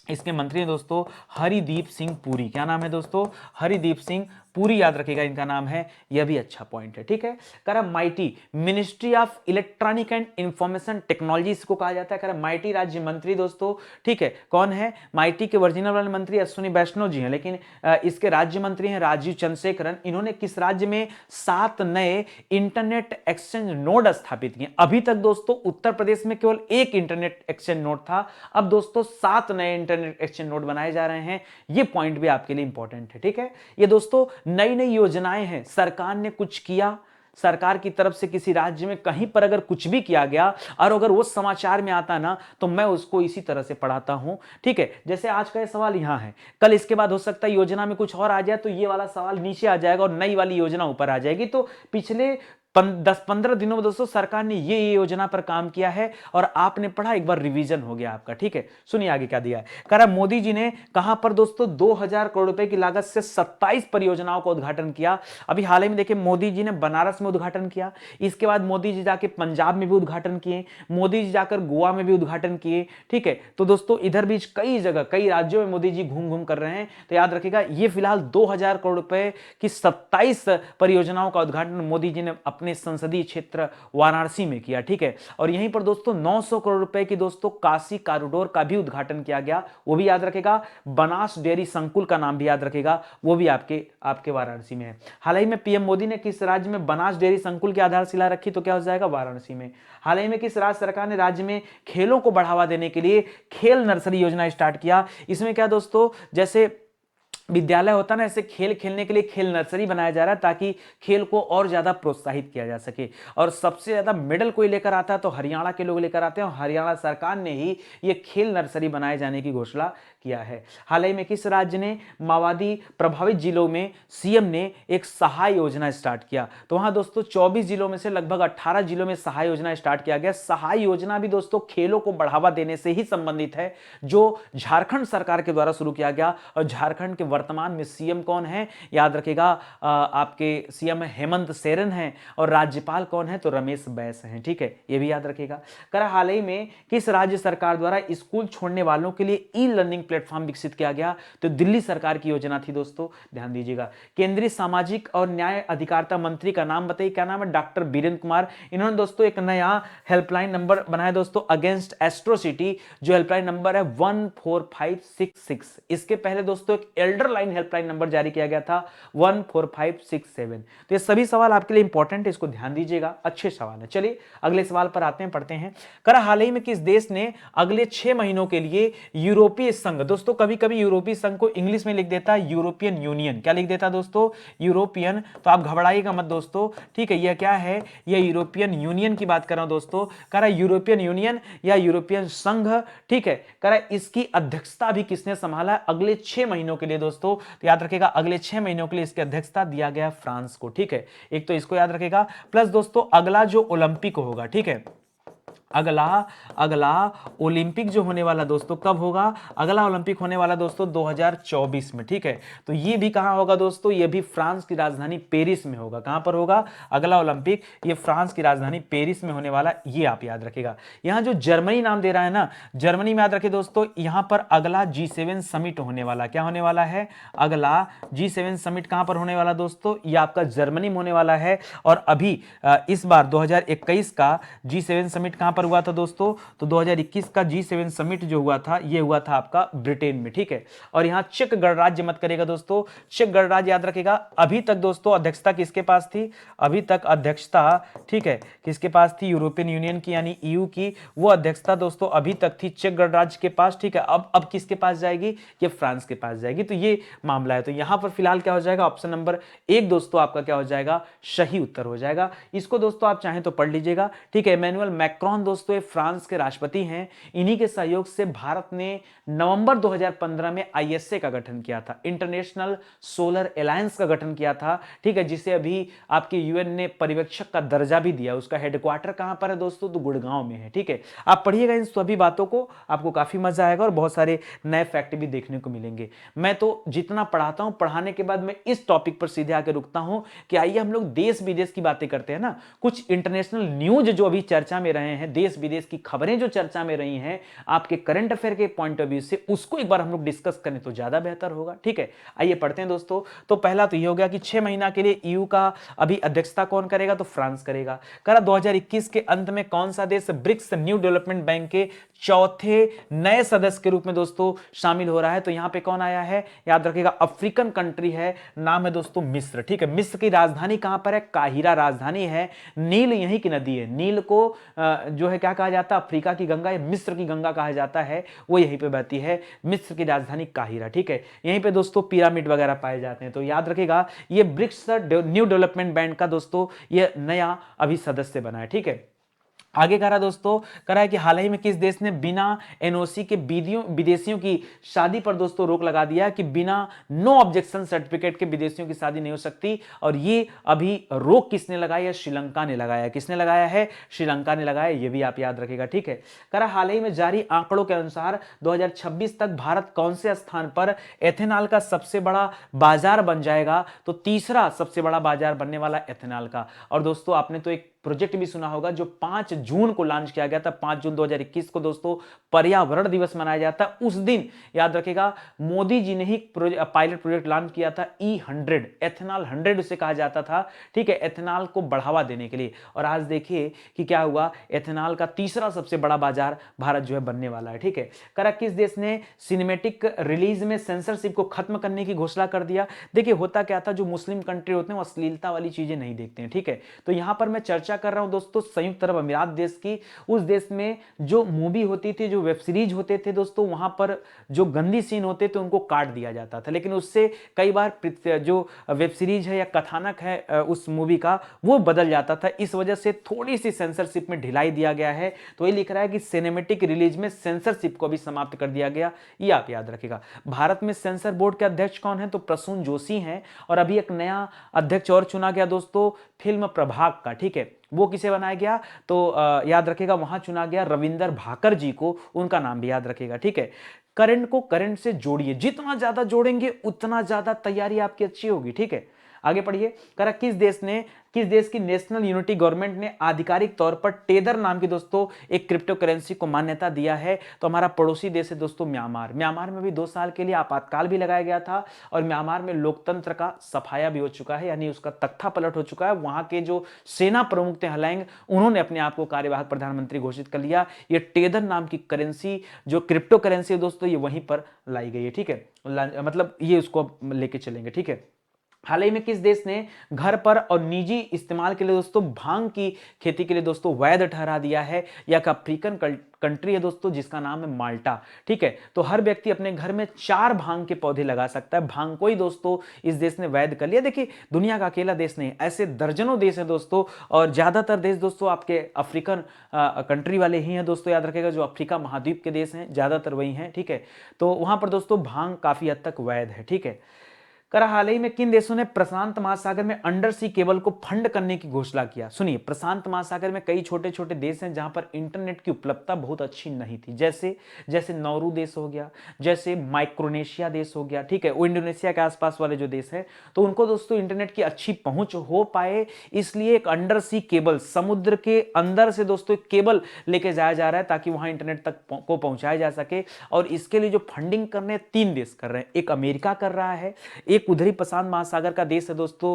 इसके मंत्री दोस्तों हरिदीप सिंह पुरी। क्या नाम है दोस्तों, हरिदीप सिंह पूरी, याद रखिएगा इनका नाम है। यह भी अच्छा पॉइंट है, ठीक है। कह रहा mighty ministry of electronic and information technology इसको कहा जाता है। कह रहा माइटी राज्य मंत्री दोस्तों, ठीक है। कौन है, माइटी के ओरिजिनल वाले मंत्री अश्विनी वैष्णव जी हैं, लेकिन इसके राज्य मंत्री हैं राजीव चंद्रशेखरन। इन्होंने किस राज्य में 7 नए इंटरनेट एक्सचेंज नोड स्थापित किए। अभी तक दोस्तों उत्तर प्रदेश में केवल 1 इंटरनेट एक्सचेंज नोड था, अब दोस्तों 7 नए इंटरनेट एक्सचेंज नोड बनाए जा रहे हैं। यह पॉइंट भी आपके लिए इंपॉर्टेंट है, ठीक है। ये दोस्तों नई नई योजनाएं हैं, सरकार ने कुछ किया, सरकार की तरफ से किसी राज्य में कहीं पर अगर कुछ भी किया गया और अगर वो समाचार में आता ना तो मैं उसको इसी तरह से पढ़ाता हूं, ठीक है। जैसे आज का ये सवाल यहां है, कल इसके बाद हो सकता है योजना में कुछ और आ जाए तो ये वाला सवाल नीचे आ जाएगा और नई वाली योजना ऊपर आ जाएगी। तो पिछले 10-15 दिनों में दोस्तों सरकार ने ये योजना पर काम किया है और आपने पढ़ा, एक बार रिवीजन हो गया आपका, ठीक है। सुनिए आगे क्या दिया है। कह रहा मोदी जी ने कहां पर दोस्तों 2000 करोड़ रुपए की लागत से 27 परियोजनाओं का उद्घाटन किया। अभी हाल ही में देखिए मोदी जी ने बनारस में उद्घाटन किया, इसके बाद मोदी जी जाके पंजाब में भी उद्घाटन किए, मोदी जी जाकर गोवा में भी उद्घाटन किए, ठीक है। तो दोस्तों इधर बीच कई जगह कई राज्यों में मोदी जी घूम घूम कर रहे हैं। तो याद रखिएगा ये फिलहाल 2000 करोड़ रुपए की 27 परियोजनाओं का उद्घाटन मोदी जी ने अपने संसदीय क्षेत्र वाराणसी में किया, ठीक है। और यहीं पर दोस्तों 900 करोड़ रुपए की दोस्तों काशी कॉरिडोर का भी उद्घाटन किया गया, वो भी याद रखेगा। बनास डेयरी संकुल का नाम भी याद रखेगा, वो भी आपके आपके वाराणसी में है। हाल ही में पीएम मोदी ने किस राज्य में बनास डेयरी संकुल की आधारशिला रखी, तो क्या हो जाएगा, वाराणसी में। हाल ही में किस राज्य सरकार ने राज्य में खेलों को बढ़ावा देने के लिए खेल नर्सरी योजना स्टार्ट किया। इसमें क्या दोस्तों, जैसे विद्यालय होता ना, ऐसे खेल खेलने के लिए खेल नर्सरी बनाया जा रहा है ताकि खेल को और ज्यादा प्रोत्साहित किया जा सके। और सबसे ज्यादा मेडल कोई लेकर आता है तो हरियाणा के लोग लेकर आते हैं, और हरियाणा सरकार ने ही ये खेल नर्सरी बनाए जाने की घोषणा किया है। हाल ही में किस राज्य ने माओवादी प्रभावित जिलों में सीएम ने एक सहाय योजना स्टार्ट किया, तो वहां दोस्तों 24 जिलों में से लगभग 18 जिलों में सहाय योजना स्टार्ट किया गया। सहाय योजना भी दोस्तों खेलों को बढ़ावा देने से ही संबंधित है, जो झारखंड सरकार के द्वारा शुरू किया गया। और झारखंड के वर्तमान में सीएम कौन है, याद रखेगा, आपके सीएम हेमंत सोरेन हैं, और राज्यपाल कौन है, तो रमेश बैस हैं, ठीक है, ये भी याद रखेगा। कर हाल ही में किस राज्य सरकार द्वारा स्कूल छोड़ने वालों के लिए ई लर्निंग प्लेटफॉर्म विकसित किया गया, तो दिल्ली सरकार की योजना थी दोस्तों, ध्यान दीजिएगा। केंद्रीय सामाजिक और न्याय अधिकारिता मंत्री का नाम बताइए, क्या नाम है, डॉक्टर वीरेंद्र कुमार। इन्होंने दोस्तों एक नया हेल्पलाइन नंबर बनाया दोस्तों, अगेंस्ट एट्रोसिटी, जो हेल्पलाइन नंबर है 14566। इसके पहले दोस्तों एक एल्डर लाइन हेल्पलाइन नंबर जारी किया गया था 14567। तो ये सभी सवाल आपके लिए इंपॉर्टेंट है, इसको ध्यान दीजिएगा, अच्छे सवाल है। चलिए अगले सवाल पर आते हैं, पढ़ते हैं। कर हाल ही में किस देश ने अगले 6 महीनों के लिए यूरोपीय संघ, दोस्तों कभी कभी यूरोपीय संघ को इंग्लिश में लिख देता है यूरोपियन यूनियन, क्या लिख देता है दोस्तों, यूरोपियन, तो आप घबराइएगा मत दोस्तों, ठीक है। यह क्या है, यह यूरोपियन यूनियन की बात कर रहा हूं दोस्तों। कह रहा यूरोपियन यूनियन या यूरोपियन संघ, ठीक है। कह रहा इसकी अध्यक्षता भी किसने संभाला अगले 6 महीनों के लिए दोस्तों, तो याद रखेगा अगले 6 महीनों के लिए इसकी अध्यक्षता दिया गया फ्रांस को, ठीक है। एक तो इसको याद रखेगा, प्लस दोस्तों अगला जो ओलंपिक होगा, ठीक है, अगला अगला ओलंपिक जो होने वाला दोस्तों कब होगा, अगला ओलंपिक होने वाला दोस्तों 2024 में, ठीक है। तो ये भी कहां होगा दोस्तों, ये भी फ्रांस की राजधानी पेरिस में होगा। कहां पर होगा अगला ओलंपिक, ये फ्रांस की राजधानी पेरिस में होने वाला, ये आप याद रखेगा। यहां जो जर्मनी नाम दे रहा है ना, जर्मनी में याद रखे दोस्तों, यहां पर अगला G7 समिट होने वाला, क्या होने वाला है, अगला G7 समिट कहां पर होने वाला दोस्तों, ये आपका जर्मनी में होने वाला है। और अभी इस बार 2021 का G7 समिट कहां पर हुआ था दोस्तों, तो 2021 का G7 समिट जो हुआ था, ये हुआ था आपका ब्रिटेन में, ठीक है। और यहां चेक गणराज्य मत करेगा दोस्तों, चेक गणराज्य याद रखेगा। अभी तक दोस्तों अध्यक्षता किसके पास थी, अभी तक अध्यक्षता, ठीक है, किसके पास थी, यूरोपियन यूनियन की यानी EU की, वो अध्यक्षता दोस्तों अभी तक थी चेक गणराज्य के पास, ठीक है। अब किसके पास जाएगी, ये फ्रांस के पास जाएगी। तो ये मामला है। तो यहां पर फिलहाल क्या हो जाएगा, ऑप्शन नंबर 1 दोस्तों आपका क्या हो जाएगा, सही उत्तर हो जाएगा। इसको दोस्तों आप चाहें तो पढ़ लीजिएगा, ठीक है। इमैनुअल मैक्रोन दोस्तों ये फ्रांस के राष्ट्रपति हैं। इन्हीं के सहयोग से भारत ने नवंबर 2015 में ISA का गठन किया था, इंटरनेशनल सोलर अलायंस का गठन किया था, ठीक है, जिसे अभी आपके UN ने पर्यवेक्षक का दर्जा भी दिया। उसका हेडक्वार्टर कहां पर है दोस्तों, तो गुड़गांव में है, ठीक है। आप पढ़िएगा इन सभी बातों को, आपको काफी मजा आएगा और बहुत सारे नए फैक्ट भी देखने को मिलेंगे। मैं तो जितना पढ़ाता हूं, पढ़ाने के बाद मैं इस टॉपिक पर सीधे आकर रुकता हूं कि आइए हम लोग देश विदेश की बातें करते हैं ना, कुछ इंटरनेशनल न्यूज जो अभी चर्चा में रहे हैं, देश विदेश की खबरें जो चर्चा में रही हैं आपके करंट अफेयर के पॉइंट ऑफ व्यू से, उसको एक बार हम लोग डिस्कस करें तो ज्यादा बेहतर होगा, ठीक है। आइए पढ़ते हैं दोस्तों। तो पहला तो ये हो गया कि 6 महीना के लिए EU का अभी अध्यक्षता कौन करेगा, तो फ्रांस करेगा। करा 2021 के अंत में कौन सा देश ब्रिक्स न्यू डेवलपमेंट बैंक के चौथे नए सदस्य के रूप में दोस्तों शामिल हो रहा है, तो यहां पे कौन आया है, याद रखिएगा अफ्रीकन कंट्री है, नाम है दोस्तों मिस्र, ठीक है। मिस्र की राजधानी कहां पर है, काहिरा राजधानी है। नील यहीं की नदी है, नील को जो है क्या कहा जाता है, अफ्रीका की गंगा या मिस्र की गंगा कहा जाता है, वो यहीं पे बहती है। मिस्र की राजधानी काहिरा, ठीक है। यहीं पे दोस्तों पिरामिड वगैरह पाए जाते हैं। तो याद रखिएगा ये ब्रिक्स न्यू डेवलपमेंट बैंक का दोस्तों ये नया अभी सदस्य बना है, ठीक है। आगे कह रहा दोस्तों, कह रहा है कि हाल ही में किस देश ने बिना NOC के विदेशियों की शादी पर दोस्तों रोक लगा दिया कि बिना नो ऑब्जेक्शन सर्टिफिकेट के विदेशियों की शादी नहीं हो सकती। और ये अभी रोक किसने लगाया है, श्रीलंका ने लगाया है। किसने लगाया है, श्रीलंका ने लगाया, ये भी आप याद रखिएगा, ठीक है। कह रहा हाल ही में जारी आंकड़ों के अनुसार 2026 तक भारत कौन से स्थान पर एथेनॉल का सबसे बड़ा बाजार बन जाएगा, तो तीसरा सबसे बड़ा बाजार बनने वाला एथेनॉल का। और दोस्तों आपने तो एक प्रोजेक्ट भी सुना होगा जो 5 जून को लॉन्च किया गया था, 5 जून 2021 को दोस्तों पर्यावरण दिवस मनाया जाता है। उस दिन याद रखेगा मोदी जी ने ही पायलट प्रोजेक्ट लॉन्च किया था E100, एथेनॉल 100 उसे कहा जाता था, ठीक है, एथेनॉल को बढ़ावा देने के लिए। और आज देखिए कि क्या हुआ, एथेनॉल का तीसरा सबसे बड़ा बाजार भारत जो है बनने वाला है, ठीक है। करा किस देश ने सिनेमैटिक रिलीज में सेंसरशिप को खत्म करने की घोषणा कर दिया। देखिए होता क्या था, जो मुस्लिम कंट्री होते हैं वो अश्लीलता वाली चीजें नहीं देखते हैं, ठीक है। तो यहां पर मैं चर्चा कर रहा हूं दोस्तों संयुक्त अरब अमीरात देश की। उस देश में जो मूवी होती थी, जो वेब सीरीज होते थे दोस्तों, वहां पर जो गंदी सीन होते थे उनको काट दिया जाता था, लेकिन उससे कई बार जो वेब सीरीज है या कथानक है उस मूवी का वो बदल जाता था। इस वजह से थोड़ी सी सेंसरशिप में ढिलाई दिया गया है। तो ये लिख रहा है कि सिनेमैटिक रिलीज में सेंसरशिप को भी समाप्त कर दिया गया, ये आप याद रखिएगा। भारत में सेंसर बोर्ड के अध्यक्ष कौन है, तो प्रसून जोशी हैं। और अभी एक नया अध्यक्ष और चुना गया दोस्तों फिल्म प्रभाग का, ठीक है। वो किसे बनाया गया, तो याद रखिएगा वहां चुना गया रविंदर भाकर जी को, उनका नाम भी याद रखिएगा, ठीक है। करंट को करंट से जोड़िए, जितना ज्यादा जोड़ेंगे उतना ज्यादा तैयारी आपकी अच्छी होगी, ठीक है। आगे पढ़िए। करा किस देश की नेशनल यूनिटी गवर्नमेंट ने आधिकारिक तौर पर टेदर नाम की दोस्तों एक क्रिप्टो करेंसी को मान्यता दिया है, तो हमारा पड़ोसी देश है दोस्तों म्यांमार। म्यांमार में भी 2 साल के लिए आपातकाल भी लगाया गया था और म्यांमार में लोकतंत्र का सफाया भी हो चुका है, यानी उसका तख्ता पलट हो चुका है। वहां के जो सेना प्रमुख थे हलैंग, उन्होंने अपने आप को कार्यवाहक प्रधानमंत्री घोषित कर लिया। ये टेदर नाम की करेंसी जो क्रिप्टो करेंसी है दोस्तों, ये वहीं पर लाई गई है, ठीक है। मतलब ये उसको लेके चलेंगे, ठीक है। हाल ही में किस देश ने घर पर और निजी इस्तेमाल के लिए दोस्तों भांग की खेती के लिए दोस्तों वैध ठहरा दिया है, या एक अफ्रीकन कंट्री है दोस्तों जिसका नाम है माल्टा, ठीक है। तो हर व्यक्ति अपने घर में 4 भांग के पौधे लगा सकता है। भांग को ही दोस्तों इस देश ने वैध कर लिया। देखिए दुनिया का अकेला देश नहीं, ऐसे दर्जनों देश है दोस्तों, और ज्यादातर देश दोस्तों आपके अफ्रीकन कंट्री वाले ही हैं दोस्तों, याद रखेगा, जो अफ्रीका महाद्वीप के देश हैं ज्यादातर वही हैं, ठीक है। तो वहां पर दोस्तों भांग काफी हद तक वैध है, ठीक है। करा हाल ही में किन देशों ने प्रशांत महासागर में अंडर सी केबल को फंड करने की घोषणा किया। सुनिए, प्रशांत महासागर में कई छोटे छोटे देश हैं जहां पर इंटरनेट की उपलब्धता बहुत अच्छी नहीं थी, जैसे जैसे नौरू देश हो गया, जैसे माइक्रोनेशिया देश हो गया, ठीक है, वो इंडोनेशिया के आसपास वाले जो देश हैं, तो उनको दोस्तों इंटरनेट की अच्छी पहुंच हो पाए, इसलिए एक अंडर सी केबल, समुद्र के अंदर से दोस्तों एक केबल लेके जाया जा रहा है ताकि वहां इंटरनेट तक को पहुंचाया जा सके। और इसके लिए जो फंडिंग करने 3 देश कर रहे हैं, एक अमेरिका कर रहा है, एक उधर ही प्रशांत महासागर का देश है दोस्तों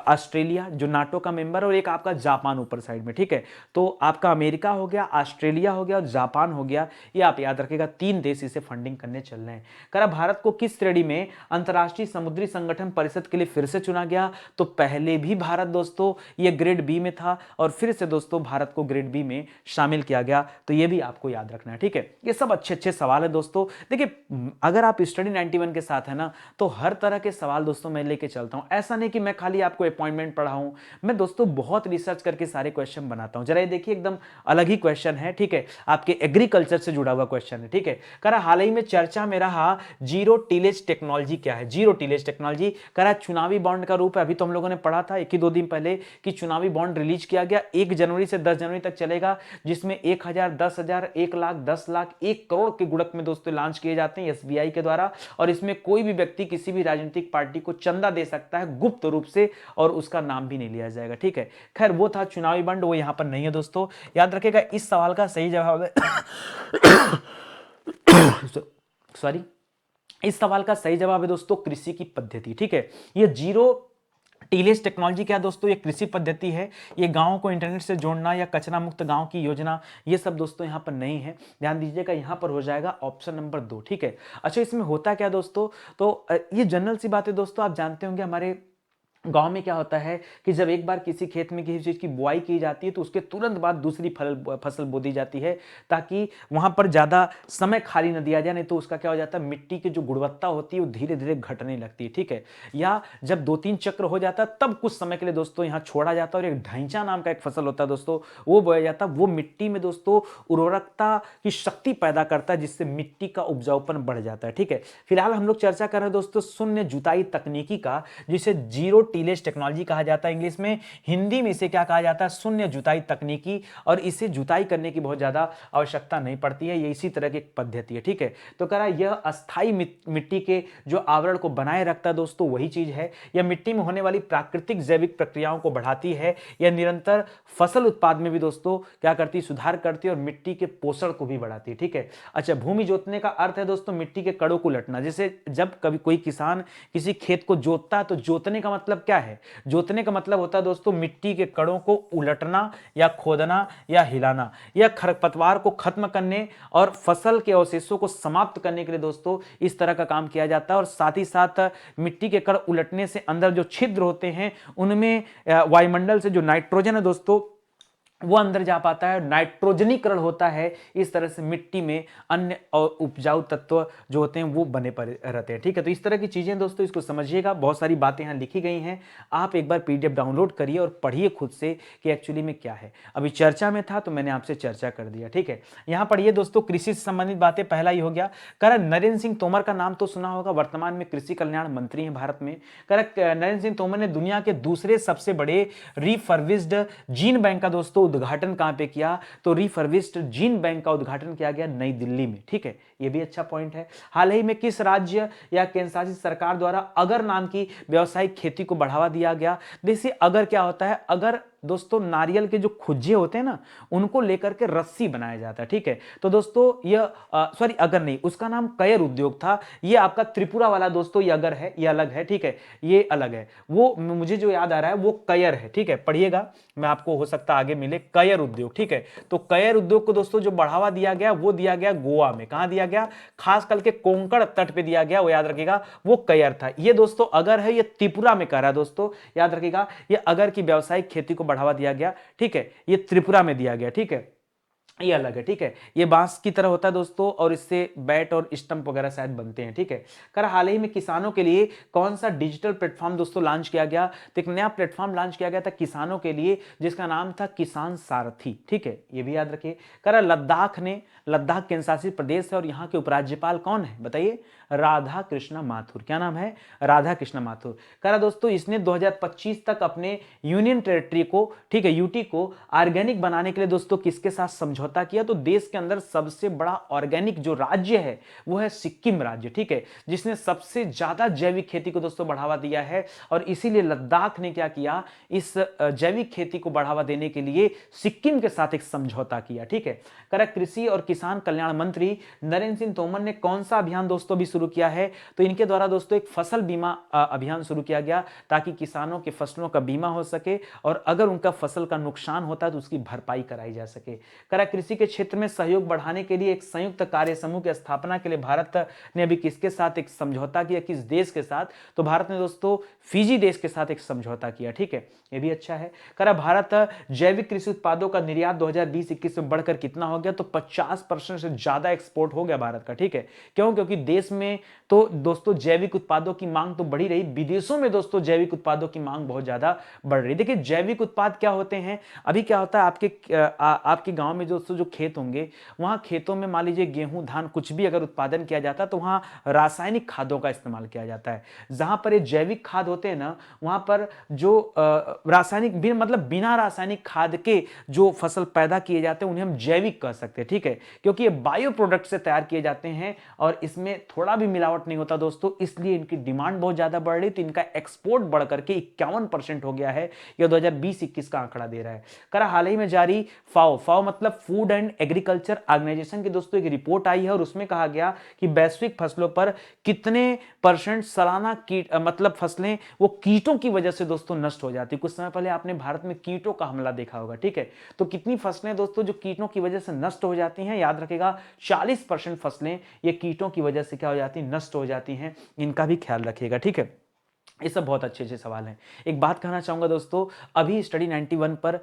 ऑस्ट्रेलिया जो नाटो का मेंबर, और एक आपका जापान ऊपर साइड में, ठीक है। तो आपका अमेरिका हो गया, ऑस्ट्रेलिया हो गया और जापान हो गया, ये आप याद रखिएगा, 3 देश इसे फंडिंग करने चल रहे हैं। करा भारत को किस श्रेणी में अंतरराष्ट्रीय समुद्री संगठन परिषद के लिए फिर से चुना गया, तो पहले भी भारत दोस्तों ये ग्रेड बी में था और फिर से दोस्तों भारत को ग्रेड बी में शामिल किया गया, तो ये भी आपको याद रखना है, ठीक है। ये सब अच्छे अच्छे सवाल है दोस्तों। देखिए अगर आप स्टडी 91 के साथ है ना, तो हर तरह के सवाल दोस्तों मैं लेके चलता हूं। ऐसा नहीं कि मैं खाली आपको अपॉइंटमेंट पढ़ाऊं, मैं दोस्तों बहुत रिसर्च करके सारे क्वेश्चन बनाता हूं। जरा ये देखिए एकदम अलग ही क्वेश्चन है, ठीक है, आपके एग्रीकल्चर से जुड़ा हुआ क्वेश्चन है, ठीक है। करा हाल ही में चर्चा में रहा जीरो टिलेज टेक्नोलॉजी क्या है। जीरो टिलेज टेक्नोलॉजी करा चुनावी बॉन्ड का रूप है। अभी तो हम लोगों ने पढ़ा था 1 ही 2 दिन पहले कि चुनावी बॉन्ड रिलीज किया गया, 1 जनवरी से 10 जनवरी तक चलेगा, जिसमें 1000, 10,000, 1 लाख, 10 लाख, 1 करोड़ के गुणक में दोस्तों लॉन्च किए जाते हैं एसबीआई के द्वारा। और इसमें कोई भी व्यक्ति किसी भी राजनीतिक पार्टी को चंदा दे सकता है गुप्त रूप से, और उसका नाम भी नहीं लिया जाएगा, ठीक है। खैर वो था चुनावी बॉन्ड, वो यहां पर नहीं है दोस्तों, याद रखेगा। इस सवाल का सही जवाब है सॉरी, इस सवाल का सही जवाब है दोस्तों कृषि की पद्धति, ठीक है। ये जीरो टीलेज टेक्नोलॉजी क्या है दोस्तों, ये कृषि पद्धति है। ये गांवों को इंटरनेट से जोड़ना या कचरा मुक्त गांव की योजना, ये सब दोस्तों यहां पर नहीं है, ध्यान दीजिएगा। यहां पर हो जाएगा ऑप्शन नंबर 2, ठीक है। अच्छा इसमें होता क्या दोस्तों, तो ये जनरल सी बात है दोस्तों, आप जानते होंगे हमारे गांव में क्या होता है कि जब एक बार किसी खेत में किसी चीज की बुआई की जाती है तो उसके तुरंत बाद दूसरी फसल बो दी जाती है, ताकि वहां पर ज्यादा समय खाली न दिया जाए, नहीं तो उसका क्या हो जाता है, मिट्टी की जो गुणवत्ता होती है वो धीरे धीरे घटने लगती है, ठीक है। या जब 2-3 चक्र हो जाता है तब कुछ समय के लिए दोस्तों यहाँ छोड़ा जाता है, और एक ढैंचा नाम का एक फसल होता है दोस्तों, वो बोया जाता है। वो मिट्टी में दोस्तों उर्वरकता की शक्ति पैदा करता है, जिससे मिट्टी का उपजाऊपन बढ़ जाता है, ठीक है। फिलहाल हम लोग चर्चा कर रहे हैं दोस्तों शून्य जुताई तकनीकी का, जिसे जीरो टीलेज टेक्नोलॉजी कहा जाता है इंग्लिश में, हिंदी में इसे क्या कहा जाता है, शून्य जुताई तकनीकी, और इसे जुताई करने की बहुत ज्यादा आवश्यकता नहीं पड़ती है, ये इसी तरह की एक पद्धति है। ठीक है, तो कह रहा है यह अस्थाई मिट्टी के जो आवरण को बनाए रखता है दोस्तों, वही चीज है। यह मिट्टी में होने वाली प्राकृतिक जैविक प्रक्रियाओं को बढ़ाती है, यह निरंतर फसल उत्पाद में भी दोस्तों क्या करती है, सुधार करती है, और मिट्टी के पोषण को भी बढ़ाती है। ठीक है, अच्छा, भूमि जोतने का अर्थ है दोस्तों मिट्टी के कड़ों को उलटना। जैसे जब कभी कोई किसान किसी खेत को जोतता है तो जोतने का मतलब क्या है, जोतने का मतलब होता है दोस्तों मिट्टी के कड़ों को उलटना या खोदना या हिलाना, या खरपतवार को खत्म करने और फसल के अवशेषों को समाप्त करने के लिए दोस्तों इस तरह का काम किया जाता है। और साथ ही साथ मिट्टी के कण उलटने से अंदर जो छिद्र होते हैं उनमें वायुमंडल से जो नाइट्रोजन है दोस्तों वो अंदर जा पाता है, नाइट्रोजनीकरण होता है। इस तरह से मिट्टी में अन्य और उपजाऊ तत्व जो होते हैं वो बने पड़े रहते हैं। ठीक है, तो इस तरह की चीजें दोस्तों, इसको समझिएगा, बहुत सारी बातें यहाँ लिखी गई हैं, आप एक बार पीडीएफ डाउनलोड करिए और पढ़िए खुद से कि एक्चुअली में क्या है। अभी चर्चा में था तो मैंने आपसे चर्चा कर दिया। ठीक है, यहाँ पढ़िए दोस्तों, कृषि से संबंधित बातें, पहला ही हो गया, कह नरेंद्र सिंह तोमर का नाम तो सुना होगा, वर्तमान में कृषि कल्याण मंत्री हैं भारत में। कह नरेंद्र सिंह तोमर ने दुनिया के दूसरे सबसे बड़े रिफर्बिश्ड जीन बैंक का दोस्तों उद्घाटन कहां पे किया, तो रिफर्बिश्ड जीन बैंक का उद्घाटन किया गया नई दिल्ली में। ठीक है, ये भी अच्छा पॉइंट है। हाल ही में किस राज्य या केंद्र शासित सरकार द्वारा अगर नाम की व्यावसायिक खेती को बढ़ावा दिया गया। देखिए अगर क्या होता है, अगर दोस्तों नारियल के जो खुज्जे होते हैं ना उनको लेकर के रस्सी बनाया जाता है। ठीक है, तो दोस्तों ये सॉरी अगर नहीं, उसका नाम कयर उद्योग था। ये आपका त्रिपुरा वाला दोस्तों ये अगर है, ये अलग है। ठीक है, ये अलग है, वो मुझे जो याद आ रहा है वो कयर है। ठीक है, पढ़िएगा, मैं आपको हो सकता आगे मिले कयर उद्योग। ठीक है, तो कयर उद्योग को दोस्तों जो बढ़ावा दिया गया वो दिया गया गोवा में। कहां दिया गया, खास करके कोंकण तट पे दिया गया, वो याद रखिएगा, वो कयर था। ये दोस्तों अगर है, ये त्रिपुरा में कर रहा है दोस्तों, याद रखिएगा, ये अगर की व्यावसायिक खेती को बढ़ावा दिया गया। ठीक है, ये त्रिपुरा में दिया गया। ठीक है, ये अलग है। ठीक है, ये बांस की तरह होता है दोस्तों, और इससे बैट और स्टंप वगैरह शायद बनते हैं। ठीक है, कर हाल ही में किसानों के लिए कौन सा डिजिटल प्लेटफॉर्म दोस्तों लॉन्च किया गया, तो एक नया प्लेटफॉर्म लॉन्च किया गया था किसानों के लिए जिसका नाम था किसान सारथी। ठीक है, ये भी याद रखिए। कर लद्दाख केंद्र शासित प्रदेश है और यहाँ के उपराज्यपाल कौन है बताइए, राधा कृष्णा माथुर। क्या नाम है, राधा कृष्णा माथुर। करा दोस्तों इसने 2025 तक अपने यूनियन टेरिटरी को, ठीक है, यूटी को ऑर्गेनिक बनाने के लिए दोस्तों किसके साथ समझौता किया, तो देश के अंदर सबसे बड़ा ऑर्गेनिक जो राज्य है वो है सिक्किम राज्य। ठीक है, जिसने सबसे ज्यादा जैविक खेती को दोस्तों बढ़ावा दिया है, और इसीलिए लद्दाख ने क्या किया, इस जैविक खेती को बढ़ावा देने के लिए सिक्किम के साथ एक समझौता किया। ठीक है, करा कृषि और किसान कल्याण मंत्री नरेंद्र सिंह तोमर ने कौन सा अभियान दोस्तों भी शुरू किया है, तो इनके द्वारा दोस्तों एक फसल बीमा अभियान शुरू किया गया ताकि किसानों के फसलों का बीमा हो सके, और अगर उनका फसल का नुकसान होता है तो उसकी भरपाई कराई जा सके। करा कृषि के क्षेत्र में सहयोग बढ़ाने के लिए एक संयुक्त कार्य समूह की स्थापना के लिए भारत ने अभी किसके साथ एक समझौता किया, किस देश के साथ, तो भारत ने दोस्तों फिजी देश के साथ एक समझौता किया। ठीक है, ये भी अच्छा है। करा भारत जैविक कृषि उत्पादों का निर्यात 2020-21 में बढ़कर कितना हो गया, तो 50% से ज्यादा एक्सपोर्ट हो गया भारत का। ठीक है, क्यों, क्योंकि देश में तो दोस्तों जैविक उत्पादों की मांग तो बढ़ी रही, विदेशों में दोस्तों जैविक उत्पादों की मांग बहुत ज्यादा बढ़ रही। देखिए जैविक उत्पाद क्या होते हैं, अभी क्या होता है आपके गांव में दोस्तों जो खेत होंगे, वहां खेतों में मान लीजिए गेहूं धान कुछ भी अगर उत्पादन किया जाता है तो वहां रासायनिक खादों का इस्तेमाल किया जाता है। जहां पर ये जैविक खाद होते हैं ना, वहां पर जो रासायनिक मतलब बिना रासायनिक खाद के जो फसल पैदा किए जाते हैं उन्हें हम जैविक कह सकते हैं। ठीक है, क्योंकि ये बायो प्रोडक्ट से तैयार किए जाते हैं और इसमें थोड़ा भी मिलावट नहीं होता दोस्तों, इसलिए इनकी डिमांड बहुत ज्यादा बढ़ रही, तो इनका एक्सपोर्ट बढ़कर के 51% हो गया है। यह 2020-21 का आंकड़ा दे रहा है। करा हाल ही में जारी फाओ मतलब फूड एंड एग्रीकल्चर ऑर्गेनाइजेशन की दोस्तों एक रिपोर्ट आई है, और उसमें कहा गया कि वैश्विक फसलों पर कितने % सालाना कीट मतलब फसलें वो कीटों की वजह से दोस्तों नष्ट हो जाती। कुछ समय पहले आपने भारत में कीटों का हमला देखा होगा। ठीक है, तो कितनी फसलें दोस्तों जो कीटों की वजह से नष्ट हो जाती हैं, याद रखेगा 40% फसलें ये कीटों की वजह से क्या हो जाती, नष्ट हो जाती हैं। इनका भी ख्याल रखिएगा। ठीक है, ये सब बहुत अच्छे अच्छे सवाल हैं। एक बात कहना चाहूंगा दोस्तों, अभी स्टडी 91 पर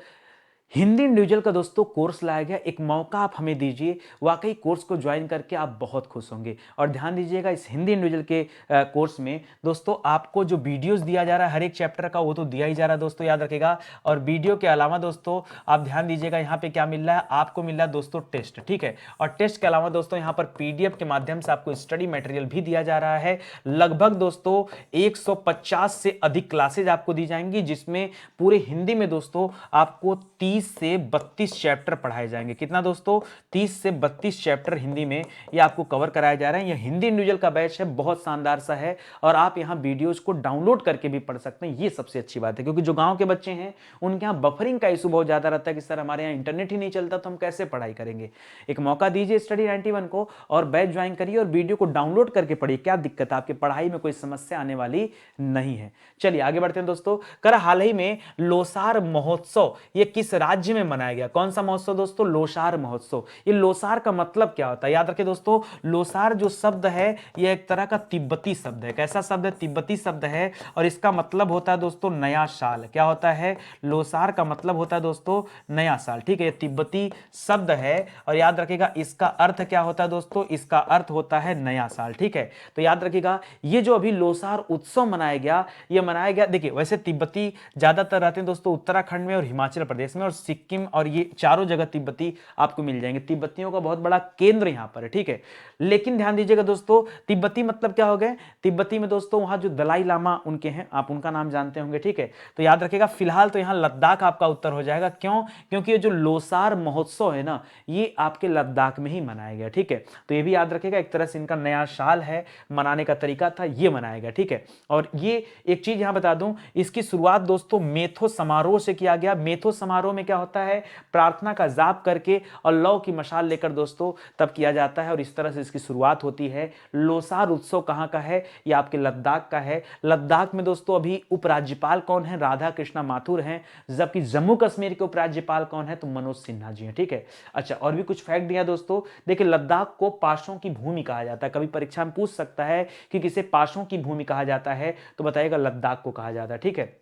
हिंदी इंडिविजुअल का दोस्तों कोर्स लाया गया, एक मौका आप हमें दीजिए, वाकई कोर्स को ज्वाइन करके आप बहुत खुश होंगे। और ध्यान दीजिएगा इस हिंदी इंडिविजुअल के कोर्स में दोस्तों आपको जो वीडियोस दिया जा रहा है हर एक चैप्टर का वो तो दिया ही जा रहा है दोस्तों, याद रखेगा। और वीडियो के अलावा दोस्तों आप ध्यान दीजिएगा यहाँ पे क्या मिल रहा है, आपको मिल रहा है दोस्तों टेस्ट, ठीक है। और टेस्ट के अलावा दोस्तों यहाँ पर पीडीएफ के माध्यम से आपको स्टडी मटेरियल भी दिया जा रहा है। लगभग दोस्तों 150 से अधिक क्लासेज आपको दी जाएंगी, जिसमें पूरे हिंदी में दोस्तों आपको 30 से 32 चैप्टर पढ़ाए जाएंगे। कितना दोस्तों, 30 से 32 चैप्टर हिंदी में ये आपको कवर कराया जा रहा है। यह हिंदी इंडिविजुअल का बैच है, बहुत शानदार सा है। और आप यहाँ वीडियोज को डाउनलोड करके भी पढ़ सकते हैं, ये सबसे अच्छी बात है। क्योंकि जो गांव के बच्चे हैं उनके यहाँ बफरिंग का इशू बहुत ज्यादा रहता है कि सर हमारे यहाँ इंटरनेट ही नहीं चलता तो हम कैसे पढ़ाई करेंगे। एक मौका दीजिए स्टडी 91 को और बैच ज्वाइन करिए और वीडियो को डाउनलोड करके पढ़िए। क्या दिक्कत है, आपकी पढ़ाई में कोई समस्या आने वाली नहीं है। चलिए आगे बढ़ते हैं दोस्तों। कर हाल ही में लोसार महोत्सव ये किस राज्य में मनाया गया? कौन सा महोत्सव दोस्तों? लोसार महोत्सव। ये लोसार का मतलब क्या होता है, याद रखिए दोस्तों। लोसार जो शब्द है ये एक तरह का तिब्बती शब्द है। कैसा शब्द है? तिब्बती शब्द है। और इसका मतलब होता है दोस्तों नया साल। क्या होता है? लोसार का मतलब होता है दोस्तों नया साल, ठीक है। ये तिब्बती शब्द है और याद रखिएगा इसका अर्थ क्या होता है दोस्तों? इसका अर्थ होता है नया साल, ठीक है। तो याद रखिएगा ये जो अभी लोसार उत्सव मनाया गया, ये मनाया गया, देखिए वैसे तिब्बती ज्यादातर रहते हैं दोस्तों उत्तराखंड में और हिमाचल प्रदेश में और सिक्किम, और ये चारों जगह तिब्बती आपको मिल जाएंगे। तिब्बतियों का बहुत बड़ा केंद्र यहां पर है, ठीक है। लेकिन ध्यान दीजिएगा दोस्तों, तिब्बती मतलब क्या हो गए? तिब्बती में दोस्तों वहां जो दलाई लामा उनके हैं, आप उनका नाम जानते होंगे, ठीक है। तो याद रखिएगा फिलहाल तो यहां लद्दाख आपका उत्तर हो जाएगा। क्यों? क्योंकि ये जो लोसार महोत्सव है ना, ये आपके लद्दाख में ही मनाया गया, ठीक है। तो ये भी याद रखिएगा एक तरह से इनका नया साल है, मनाने का तरीका था ये मनाया गया, ठीक है। और ये एक चीज यहां बता दूं, इसकी शुरुआत दोस्तों मेथो समारोह से किया गया। मेथो समारोह में क्या होता है? प्रार्थना का जाप करके और लौ की मशाल लेकर दोस्तों तब किया जाता है और इस तरह से इसकी शुरुआत होती है। लोसार उत्सव कहां का है? ये आपके लद्दाख का है। लद्दाख में दोस्तों अभी उपराज्यपाल कौन है? राधा कृष्णा माथुर हैं। जबकि जम्मू कश्मीर के उपराज्यपाल कौन है? तो मनोज सिन्हा जी हैं, ठीक है। अच्छा, और भी कुछ फैक्ट दिया दोस्तों। देखिए लद्दाख को पाशों की भूमि कहा जाता है। कभी परीक्षा में पूछ सकता है कि किसे पाशों की भूमि कहा जाता है, तो बताइएगा लद्दाख को कहा जाता है, ठीक है।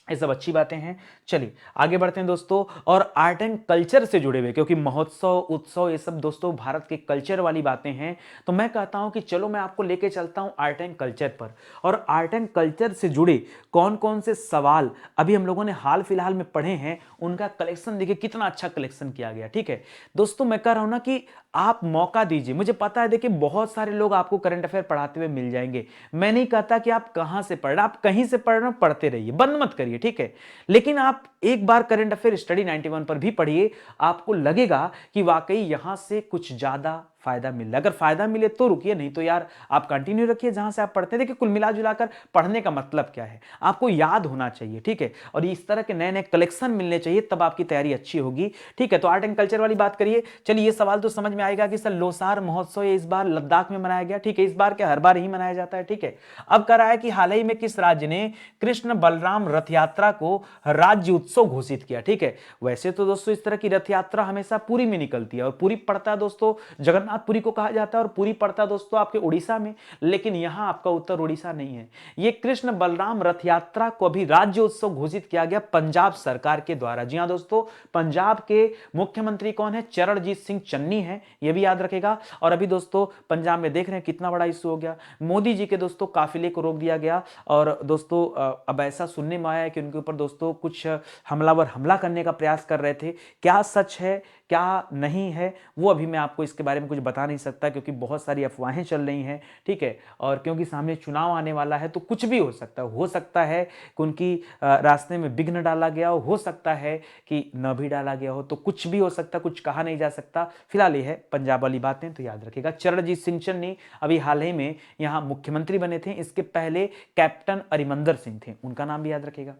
ये सब अच्छी बातें हैं। चलिए आगे बढ़ते हैं दोस्तों। और आर्ट एंड कल्चर से जुड़े हुए, क्योंकि महोत्सव उत्सव ये सब दोस्तों भारत के कल्चर वाली बातें हैं, तो मैं कहता हूं कि चलो मैं आपको लेके चलता हूं आर्ट एंड कल्चर पर। और आर्ट एंड कल्चर से जुड़े कौन कौन से सवाल अभी हम लोगों ने हाल फिलहाल में पढ़े हैं, उनका कलेक्शन देखिए कितना अच्छा कलेक्शन किया गया, ठीक है। दोस्तों मैं कह रहा हूं ना कि आप मौका दीजिए। मुझे पता है देखिए बहुत सारे लोग आपको करंट अफेयर पढ़ाते हुए मिल जाएंगे। मैं नहीं कहता कि आप कहां से पढ़ रहे, आप कहीं से पढ़ रहे हो पढ़ते रहिए, बंद मत करिए, ठीक है। लेकिन आप एक बार करंट अफेयर स्टडी 91 पर भी पढ़िए, आपको लगेगा कि वाकई यहां से कुछ ज्यादा फायदा मिल रहा है। अगर फायदा मिले तो रुकिए, नहीं तो यार आप कंटिन्यू रखिए जहां से आप पढ़ते हैं। देखिए कुल मिला जुलाकर पढ़ने का मतलब क्या है, आपको याद होना चाहिए, ठीक है। और इस तरह के नए नए कलेक्शन मिलने चाहिए, तब आपकी तैयारी अच्छी होगी, ठीक है। तो आर्ट एंड कल्चर वाली बात करिए। चलिए ये सवाल तो समझ में आएगा कि सर लोसार महोत्सव इस बार लद्दाख में मनाया गया, ठीक है। इस बार क्या हर बार ही मनाया जाता है, ठीक है। अब कह रहा है कि हाल ही में किस राज्य ने कृष्ण बलराम रथ यात्रा को राज्य उत्सव घोषित किया, ठीक है। वैसे तो दोस्तों इस तरह की रथ यात्रा हमेशा पुरी में निकलती है और पुरी पड़ता है दोस्तों जगन्नाथपुरी को कहा जाता है, और पुरी पड़ता है दोस्तों आपके उड़ीसा में। लेकिन यहां आपका उत्तर उड़ीसा नहीं है। यह कृष्ण बलराम रथ यात्रा को अभी राज्य उत्सव घोषित किया गया पंजाब सरकार के द्वारा। जी हां दोस्तों, पंजाब के मुख्यमंत्री कौन है? चरणजीत सिंह चन्नी है, यह भी याद रखेगा। और अभी दोस्तों पंजाब में देख रहे हैं कितना बड़ा इशू हो गया, मोदी जी के दोस्तों काफिले को रोक दिया गया। और दोस्तों अब ऐसा सुनने में आया है कि उनके ऊपर दोस्तों कुछ हमलावर हमला करने का प्रयास कर रहे थे। क्या सच है क्या नहीं है वो अभी मैं आपको इसके बारे में कुछ बता नहीं सकता, क्योंकि बहुत सारी अफवाहें चल रही हैं, ठीक है। और क्योंकि सामने चुनाव आने वाला है तो कुछ भी हो सकता है कि उनकी रास्ते में विघ्न डाला गया हो सकता है कि न भी डाला गया हो, तो कुछ भी हो सकता, कुछ कहा नहीं जा सकता। फिलहाल ये है पंजाब वाली बातें, तो याद रखिएगा। चरणजीत सिंह चन्नी अभी हाल ही में यहां मुख्यमंत्री बने थे, इसके पहले कैप्टन अरिमंदर सिंह थे, उनका नाम भी याद रखिएगा।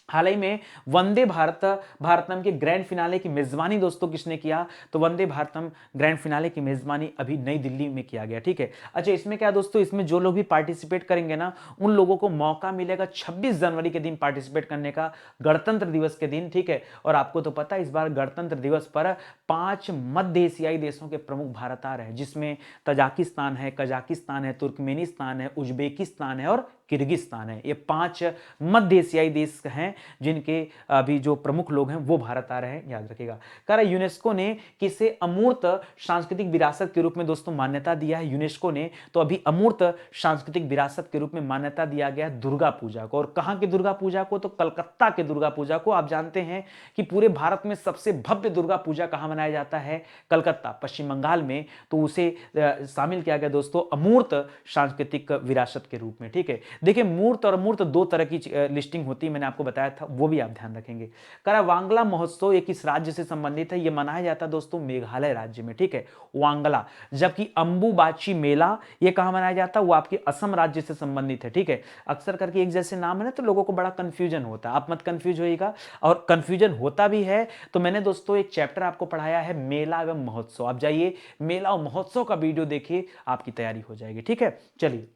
हाल ही में वंदे भारतम के ग्रैंड फिनाले की मेजबानी दोस्तों किसने किया? तो वंदे भारतम ग्रैंड फिनाले की मेजबानी अभी नई दिल्ली में किया गया, ठीक है। अच्छा इसमें क्या दोस्तों, इसमें जो लोग भी पार्टिसिपेट करेंगे ना, उन लोगों को मौका मिलेगा 26 जनवरी के दिन पार्टिसिपेट करने का, गणतंत्र दिवस के दिन, ठीक है। और आपको तो पता है इस बार गणतंत्र दिवस पर 5 मध्य एशियाई देशों के प्रमुख भारत आ रहे हैं, जिसमें तजाकिस्तान है, कजाकिस्तान है, तुर्कमेनिस्तान है, उज्बेकिस्तान है और किर्गिस्तान है। ये 5 मध्य एशियाई देश हैं जिनके अभी जो प्रमुख लोग हैं वो भारत आ रहे हैं, याद रखिएगा। कह रहा यूनेस्को ने किसे अमूर्त सांस्कृतिक विरासत के रूप में दोस्तों मान्यता दिया है? यूनेस्को ने तो अभी अमूर्त सांस्कृतिक विरासत के रूप में मान्यता दिया गया दुर्गा पूजा को। और कहां की दुर्गा पूजा को? तो कलकत्ता के दुर्गा पूजा को। आप जानते हैं कि पूरे भारत में सबसे भव्य दुर्गा पूजा कहां मनाया जाता है? कलकत्ता, पश्चिम बंगाल में। तो उसे शामिल किया गया दोस्तों अमूर्त सांस्कृतिक विरासत के रूप में। ठीक है, देखिए मूर्त और अमूर्त दो तरह की लिस्टिंग होती है, मैंने आपको बताया था, वो भी आप ध्यान रखेंगे। करा वांगला महोत्सव ये किस राज्य से संबंधित है? ये मनाया जाता है दोस्तों मेघालय राज्य में। ठीक है, वांगला। जबकि अंबुबाची मेला ये कहां मनाया जाता है? वो आपके असम राज्य से संबंधित है। ठीक है, अक्सर करके एक जैसे नाम है ना तो लोगों को बड़ा कंफ्यूजन होता है, आप मत कंफ्यूज होइएगा। और कंफ्यूजन होता भी है तो मैंने दोस्तों एक चैप्टर आपको पढ़ाया है मेला एवं महोत्सव, आप जाइए मेला और महोत्सव का वीडियो देखिए, आपकी तैयारी हो जाएगी। ठीक है, चलिए।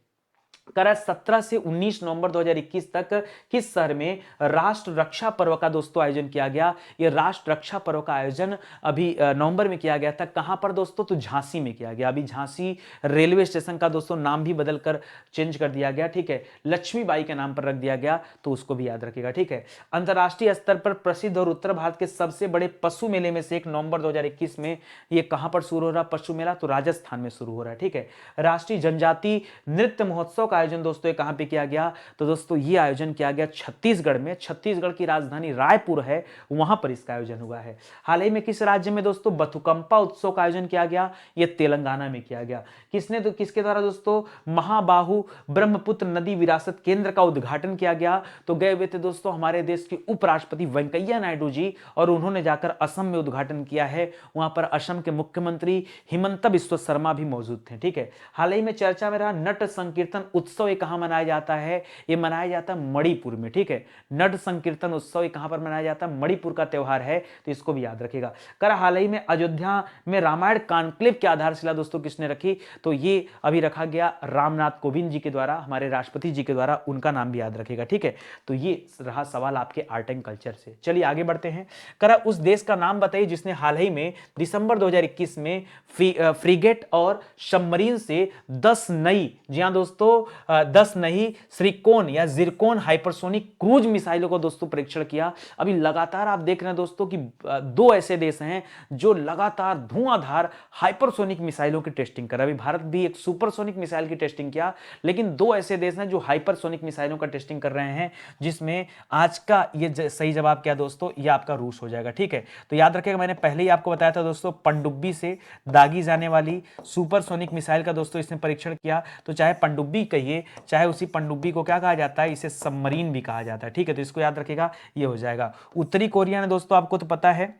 करा 17 से 19 नवंबर 2021 तक किस शहर में राष्ट्र रक्षा पर्व का दोस्तों आयोजन किया गया? यह राष्ट्र रक्षा पर्व का आयोजन अभी नवंबर में किया गया था। कहां पर दोस्तों? तो झांसी में किया गया। अभी झांसी रेलवे स्टेशन का दोस्तों नाम भी बदलकर चेंज कर दिया गया। ठीक है, लक्ष्मीबाई के नाम पर रख दिया गया, तो उसको भी याद रखिएगा। ठीक है, अंतरराष्ट्रीय स्तर पर प्रसिद्ध और उत्तर भारत के सबसे बड़े पशु मेले में से एक नवंबर 2021 में ये कहां पर शुरू हो रहा पशु मेला? तो राजस्थान में शुरू हो रहा है। ठीक है, राष्ट्रीय जनजाति नृत्य महोत्सव आयोजन दोस्तों कहां पे किया गया? तो दोस्तों ये आयोजन किया गया छत्तीसगढ़ में। छत्तीसगढ़ की राजधानी रायपुर है, वहां पर इसका आयोजन हुआ है। हाल ही में किस राज्य में दोस्तों बथुकंपा उत्सव का आयोजन किया गया? ये तेलंगाना में किया गया। किसने तो किसके द्वारा दोस्तों? महाबाहु ब्रह्मपुत्र नदी विरासत केंद्र का उद्घाटन किया गया। तो गए हुए थे दोस्तों हमारे देश के उपराष्ट्रपति वेंकैया नायडू जी, और उन्होंने जाकर असम में उद्घाटन किया है। वहां पर असम के मुख्यमंत्री हिमंता बिस्वा शर्मा भी मौजूद थे। ठीक है, हाल ही में चर्चा में रहा नट संकीर्तन उत्सव कहां मनाया जाता है? यह मनाया जाता है मणिपुर में। ठीक है, नट संकीर्तन उत्सव कहां पर मनाया जाता है? मणिपुर का त्यौहार है, तो इसको भी याद रखिएगा। कर हाल ही में अयोध्या में रामायण कॉन्क्लेव की आधारशिला दोस्तों किसने रखी? तो ये अभी रखा गया रामनाथ कोविंद जी के द्वारा, हमारे राष्ट्रपति जी के द्वारा, उनका नाम भी याद रखिएगा। ठीक है, तो ये रहा सवाल आपके आर्ट एंड कल्चर से। चलिए आगे बढ़ते हैं। करा उस देश का नाम बताइए जिसने हाल ही में दिसंबर 2021 में फ्रीगेट और सबमरीन से 10 नई, जी हां दोस्तों 10 नई श्रीकोन या जिरकोन हाइपरसोनिक क्रूज मिसाइलों को दोस्तों परीक्षण किया। अभी लगातार आप देख रहे हैं दोस्तों कि दो ऐसे देश हैं जो लगातार धुआंधार हाइपरसोनिक मिसाइलों की टेस्टिंग कर रहे हैं। अभी भारत भी एक सुपरसोनिक मिसाइल की टेस्टिंग किया, लेकिन दो ऐसे देश हैं जो हाइपरसोनिक मिसाइलों का टेस्टिंग कर रहे हैं, जिसमें आज का ये सही जवाब क्या दोस्तों? ये आपका रूस हो जाएगा। ठीक है, तो याद रखिएगा मैंने पहले ही आपको बताया था दोस्तों पनडुब्बी से दागी जाने वाली सुपरसोनिक मिसाइल का दोस्तों इसने परीक्षण किया। तो चाहे पनडुब्बी कहिए, चाहे उसी पनडुब्बी को क्या कहा जाता है? इसे सबमरीन भी कहा जाता है। ठीक है, तो इसको याद रखिएगा, ये हो जाएगा। उत्तरी कोरिया ने दोस्तों आपको तो पता है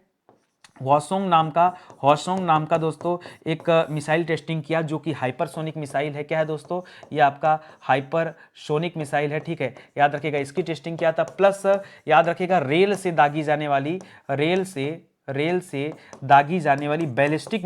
हॉसोंग नाम का दोस्तों एक मिसाइल टेस्टिंग किया, जो कि हाइपरसोनिक मिसाइल है। क्या है दोस्तों? ये आपका हाइपरसोनिक मिसाइल है। ठीक है, याद रखिएगा इसकी टेस्टिंग किया था। प्लस याद रखिएगा रेल से दागी जाने वाली बैलिस्टिक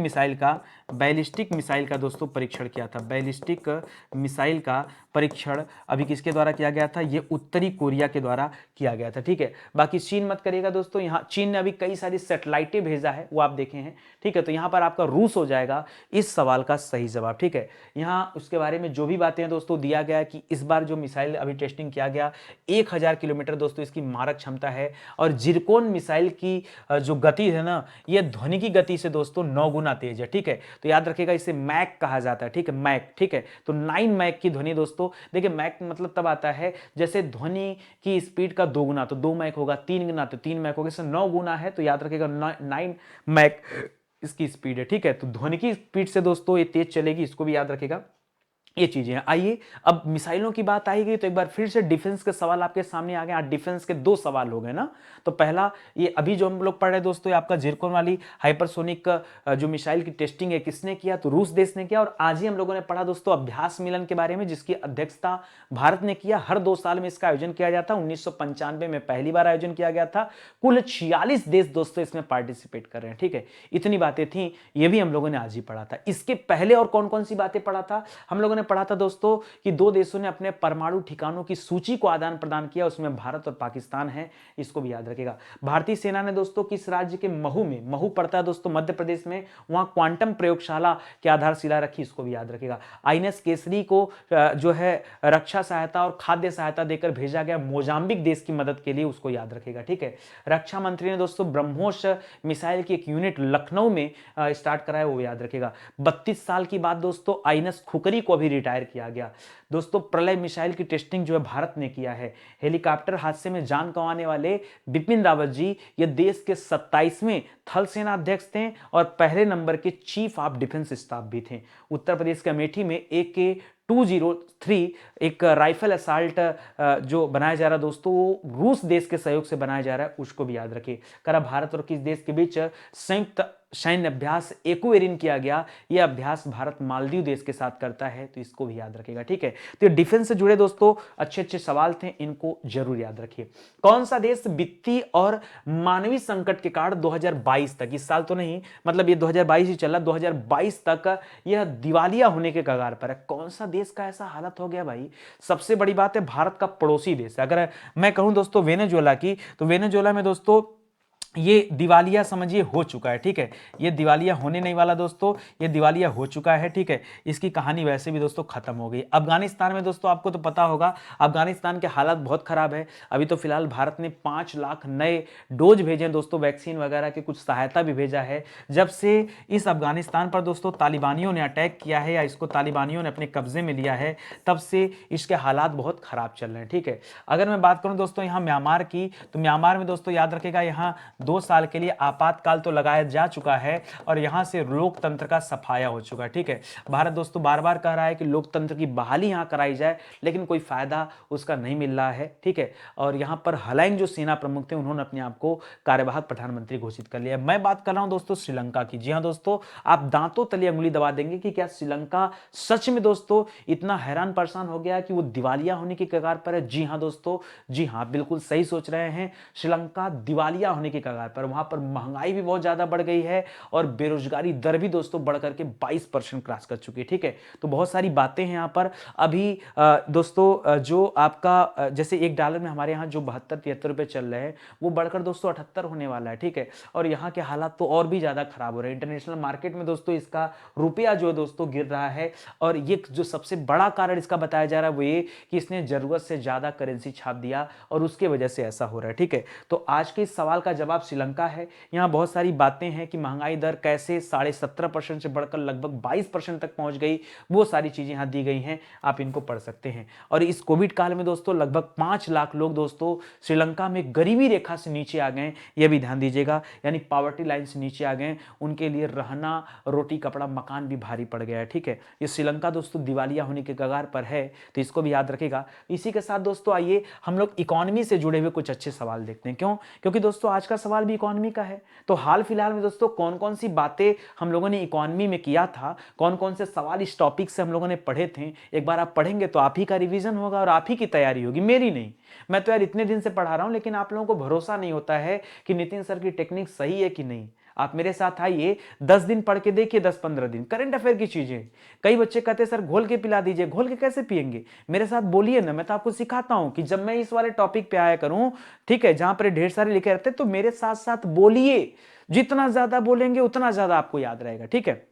मिसाइल का दोस्तों परीक्षण किया था। बैलिस्टिक मिसाइल का परीक्षण अभी किसके द्वारा किया गया था? ये उत्तरी कोरिया के द्वारा किया गया था। ठीक है, बाकी चीन मत करिएगा दोस्तों, यहाँ चीन ने अभी कई सारी सैटेलाइटें भेजा है, वो आप देखे हैं। ठीक है, तो यहाँ पर आपका रूस हो जाएगा इस सवाल का सही जवाब। ठीक है, यहाँ उसके बारे में जो भी बातें हैं दोस्तों दिया गया कि इस बार जो मिसाइल अभी टेस्टिंग किया गया 1000 किलोमीटर दोस्तों इसकी मारक क्षमता है, और जिरकोन मिसाइल की जो गति है ना, ये ध्वनि की गति से दोस्तों 9 गुना तेज है। ठीक है, तो याद रखिएगा इसे मैक कहा जाता है। ठीक है, मैक। ठीक है, तो 9 मैक की ध्वनि दोस्तों, देखिए मैक मतलब तब आता है जैसे ध्वनि की स्पीड का 2 गुना, तो 2 मैक होगा, 3 गुना तो 3 मैक होगा, 9 गुना है, तो याद रखिएगा 9 मैक इसकी स्पीड है। ठीक है, तो ध्वनि की स्पीड से दोस्तों ये तेज चलेगी, इसको भी याद रखिएगा। ये चीजें हैं। आइए अब मिसाइलों की बात आई गई तो एक बार फिर से डिफेंस के सवाल आपके सामने आ गए। आज डिफेंस के 2 सवाल हो गए ना। तो पहला ये अभी जो हम लोग पढ़ रहे हैं दोस्तों, ये आपका जिरकोन वाली हाइपरसोनिक जो मिसाइल की टेस्टिंग है किसने किया? तो रूस देश ने किया। और आज ही हम लोगों ने पढ़ा दोस्तों अभ्यास मिलन के बारे में, जिसकी अध्यक्षता भारत ने किया। हर 2 साल में इसका आयोजन किया जाता है। 1995 में पहली बार आयोजन किया गया था। कुल 46 देश दोस्तों इसमें पार्टिसिपेट कर रहे हैं। ठीक है, इतनी बातें थी, ये भी हम लोगों ने आज ही पढ़ा था। इसके पहले और कौन कौन सी बातें पढ़ा था? हम लोगों ने लोगों ने पढ़ा था दोस्तों कि दो देशों ने अपने परमाणु ठिकानों की सूची को आदान प्रदान किया, उसमें भारत और पाकिस्तान है, इसको भी याद रखेगा। भारतीय सेना ने दोस्तों किस राज्य के महू में, महू पड़ता है दोस्तों मध्य प्रदेश में, वहां क्वांटम प्रयोगशाला की आधारशिला रखी, इसको भी याद रखेगा। आईएनएस केसरी को जो है रक्षा सहायता और खाद्य सहायता देकर भेजा गया मोजाम्बिक देश की मदद के लिए, उसको याद रखेगा। ठीक है, रक्षा मंत्री ने दोस्तों ब्रह्मोस मिसाइल की एक यूनिट लखनऊ में स्टार्ट कराया, वो याद रखेगा। 32 साल की बाद दोस्तों आईएनएस खुकरी को भी रिटायर किया गया। दोस्तों प्रलय मिसाइल की टेस्टिंग जो है भारत ने किया है। हेलीकॉप्टर हादसे में जान गंवाने वाले बिपिन रावत जी ये देश के 27वें थल सेना अध्यक्ष थे और पहले नंबर के चीफ ऑफ डिफेंस स्टाफ भी थे। उत्तर प्रदेश के अमेठी में AK-203 एक राइफल असाल्ट जो बनाया जा रहा है दोस्तों, वो रूस देश के सहयोग से बनाया जा रहा है, उसको भी याद रखिए। करा भारत और किस देश के बीच संयुक्त सैन्य अभ्यास एक्वेरिन किया गया, यह अभ्यास भारत मालदीव देश के साथ करता है, तो इसको भी याद रखिएगा। ठीक है, तो ये डिफेंस से जुड़े दोस्तों अच्छे अच्छे सवाल थे, इनको जरूर याद रखिए। कौन सा देश वित्तीय और मानवीय संकट के कारण 2022 तक, इस साल तो नहीं, मतलब ये 2022 ही चला, 2022 तक यह दिवालिया होने के कगार पर है। कौन सा देश का ऐसा हालत हो गया भाई? सबसे बड़ी बात है भारत का पड़ोसी देश है। अगर मैं कहूं दोस्तों वेनेजुएला की, तो वेनेजुएला में दोस्तों ये दिवालिया समझिए हो चुका है। ठीक है, ये दिवालिया होने नहीं वाला दोस्तों, ये दिवालिया हो चुका है। ठीक है, इसकी कहानी वैसे भी दोस्तों खत्म हो गई। अफगानिस्तान में दोस्तों आपको तो पता होगा, अफगानिस्तान के हालात बहुत खराब है। अभी तो फिलहाल भारत ने 5 लाख नए डोज भेजे हैं दोस्तों, वैक्सीन वगैरह की कुछ सहायता भी भेजा है। जब से इस अफगानिस्तान पर दोस्तों तालिबानियों ने अटैक किया है या इसको तालिबानियों ने अपने कब्जे में लिया है, तब से इसके हालात बहुत खराब चल रहे हैं। ठीक है, अगर मैं बात करूं दोस्तों यहाँ म्यांमार की, तो म्यांमार में दोस्तों याद रखेगा यहाँ 2 साल के लिए आपातकाल तो लगाया जा चुका है और यहां से लोकतंत्र का सफाया हो चुका है। ठीक है, भारत दोस्तों बार बार कह रहा है कि लोकतंत्र की बहाली यहां कराई जाए, लेकिन कोई फायदा उसका नहीं मिल रहा है। ठीक है, और यहां पर हलाइंग जो सेना प्रमुख थे, उन्होंने अपने आप को कार्यवाहक प्रधानमंत्री घोषित कर लिया। मैं बात कर रहा हूं दोस्तों श्रीलंका की। जी हां दोस्तों, आप दांतों तले अंगुली दबा देंगे कि क्या श्रीलंका सच में दोस्तों इतना हैरान परेशान हो गया कि वो दिवालिया होने की कगार पर है? जी हां दोस्तों, जी हां, बिल्कुल सही सोच रहे हैं, श्रीलंका दिवालिया होने की कगार पर। वहां पर महंगाई भी बहुत ज्यादा बढ़ गई है और बेरोजगारी दर भी दोस्तों बढ़कर के 22% क्रॉस कर चुकी है। ठीक है, तो बहुत सारी बातें हैं यहां पर। अभी दोस्तों जो आपका जैसे $1 में हमारे यहाँ जो 72-73 रुपए चल रहे हैं, वो बढ़कर दोस्तों 78 होने वाला है। ठीक है, और यहाँ के हालात तो और भी ज्यादा खराब हो रहे हैं। इंटरनेशनल मार्केट में दोस्तों इसका रुपया जो है दोस्तों गिर रहा है, और ये जो सबसे बड़ा कारण इसका बताया जा रहा है वो ये कि इसने जरूरत से ज्यादा करेंसी छाप दिया और उसके वजह से ऐसा हो रहा है। ठीक है, तो आज के इस सवाल का जवाब श्रीलंका है। यहाँ बहुत सारी बातें हैं कि महंगाई दर कैसे 17.5% से बढ़कर लगभग 22% तक पहुंच गई, वो सारी चीजें यहाँ दी गई हैं, आप इनको पढ़ सकते हैं। और इस कोविड काल में दोस्तों लगभग 5 लाख लोग दोस्तों श्रीलंका में गरीबी रेखा से नीचे आ गए, यह भी ध्यान दीजिएगा, यानी पॉवर्टी लाइन से नीचे आ गए, उनके लिए रहना, रोटी कपड़ा मकान भी भारी पड़ गया है। ठीक है, ये श्रीलंका दोस्तों दिवालिया होने के कगार पर है, तो इसको भी याद रखेगा। इसी के साथ दोस्तों आइए हम लोग इकोनॉमी से जुड़े हुए कुछ अच्छे सवाल देखते हैं। क्यों? क्योंकि दोस्तों आज का सवाल भी इकोनॉमी का है। तो हाल फिलहाल में दोस्तों कौन कौन सी बातें हम लोगों ने इकोनॉमी में किया था, कौन कौन से सवाल इस टॉपिक से हम लोगों ने पढ़े थे, एक बार आप पढ़ेंगे तो आप ही का रिवीजन होगा और आप ही की तैयारी होगी, मेरी नहीं। मैं तो यार इतने दिन से पढ़ा रहा हूं, लेकिन आप लोगों को भरोसा नहीं होता है कि नितिन सर की टेक्निक सही है कि नहीं। आप मेरे साथ आइए, 10 दिन पढ़ के देखिए, 10-15 दिन करंट अफेयर की चीजें। कई बच्चे कहते हैं सर घोल के पिला दीजिए, घोल के कैसे पिएंगे? मेरे साथ बोलिए ना, मैं तो आपको सिखाता हूं कि जब मैं इस वाले टॉपिक पे आया करूं, ठीक है, जहां पर ढेर सारे लिखे रहते हैं, तो मेरे साथ साथ बोलिए। जितना ज्यादा बोलेंगे उतना ज्यादा आपको याद रहेगा। ठीक है,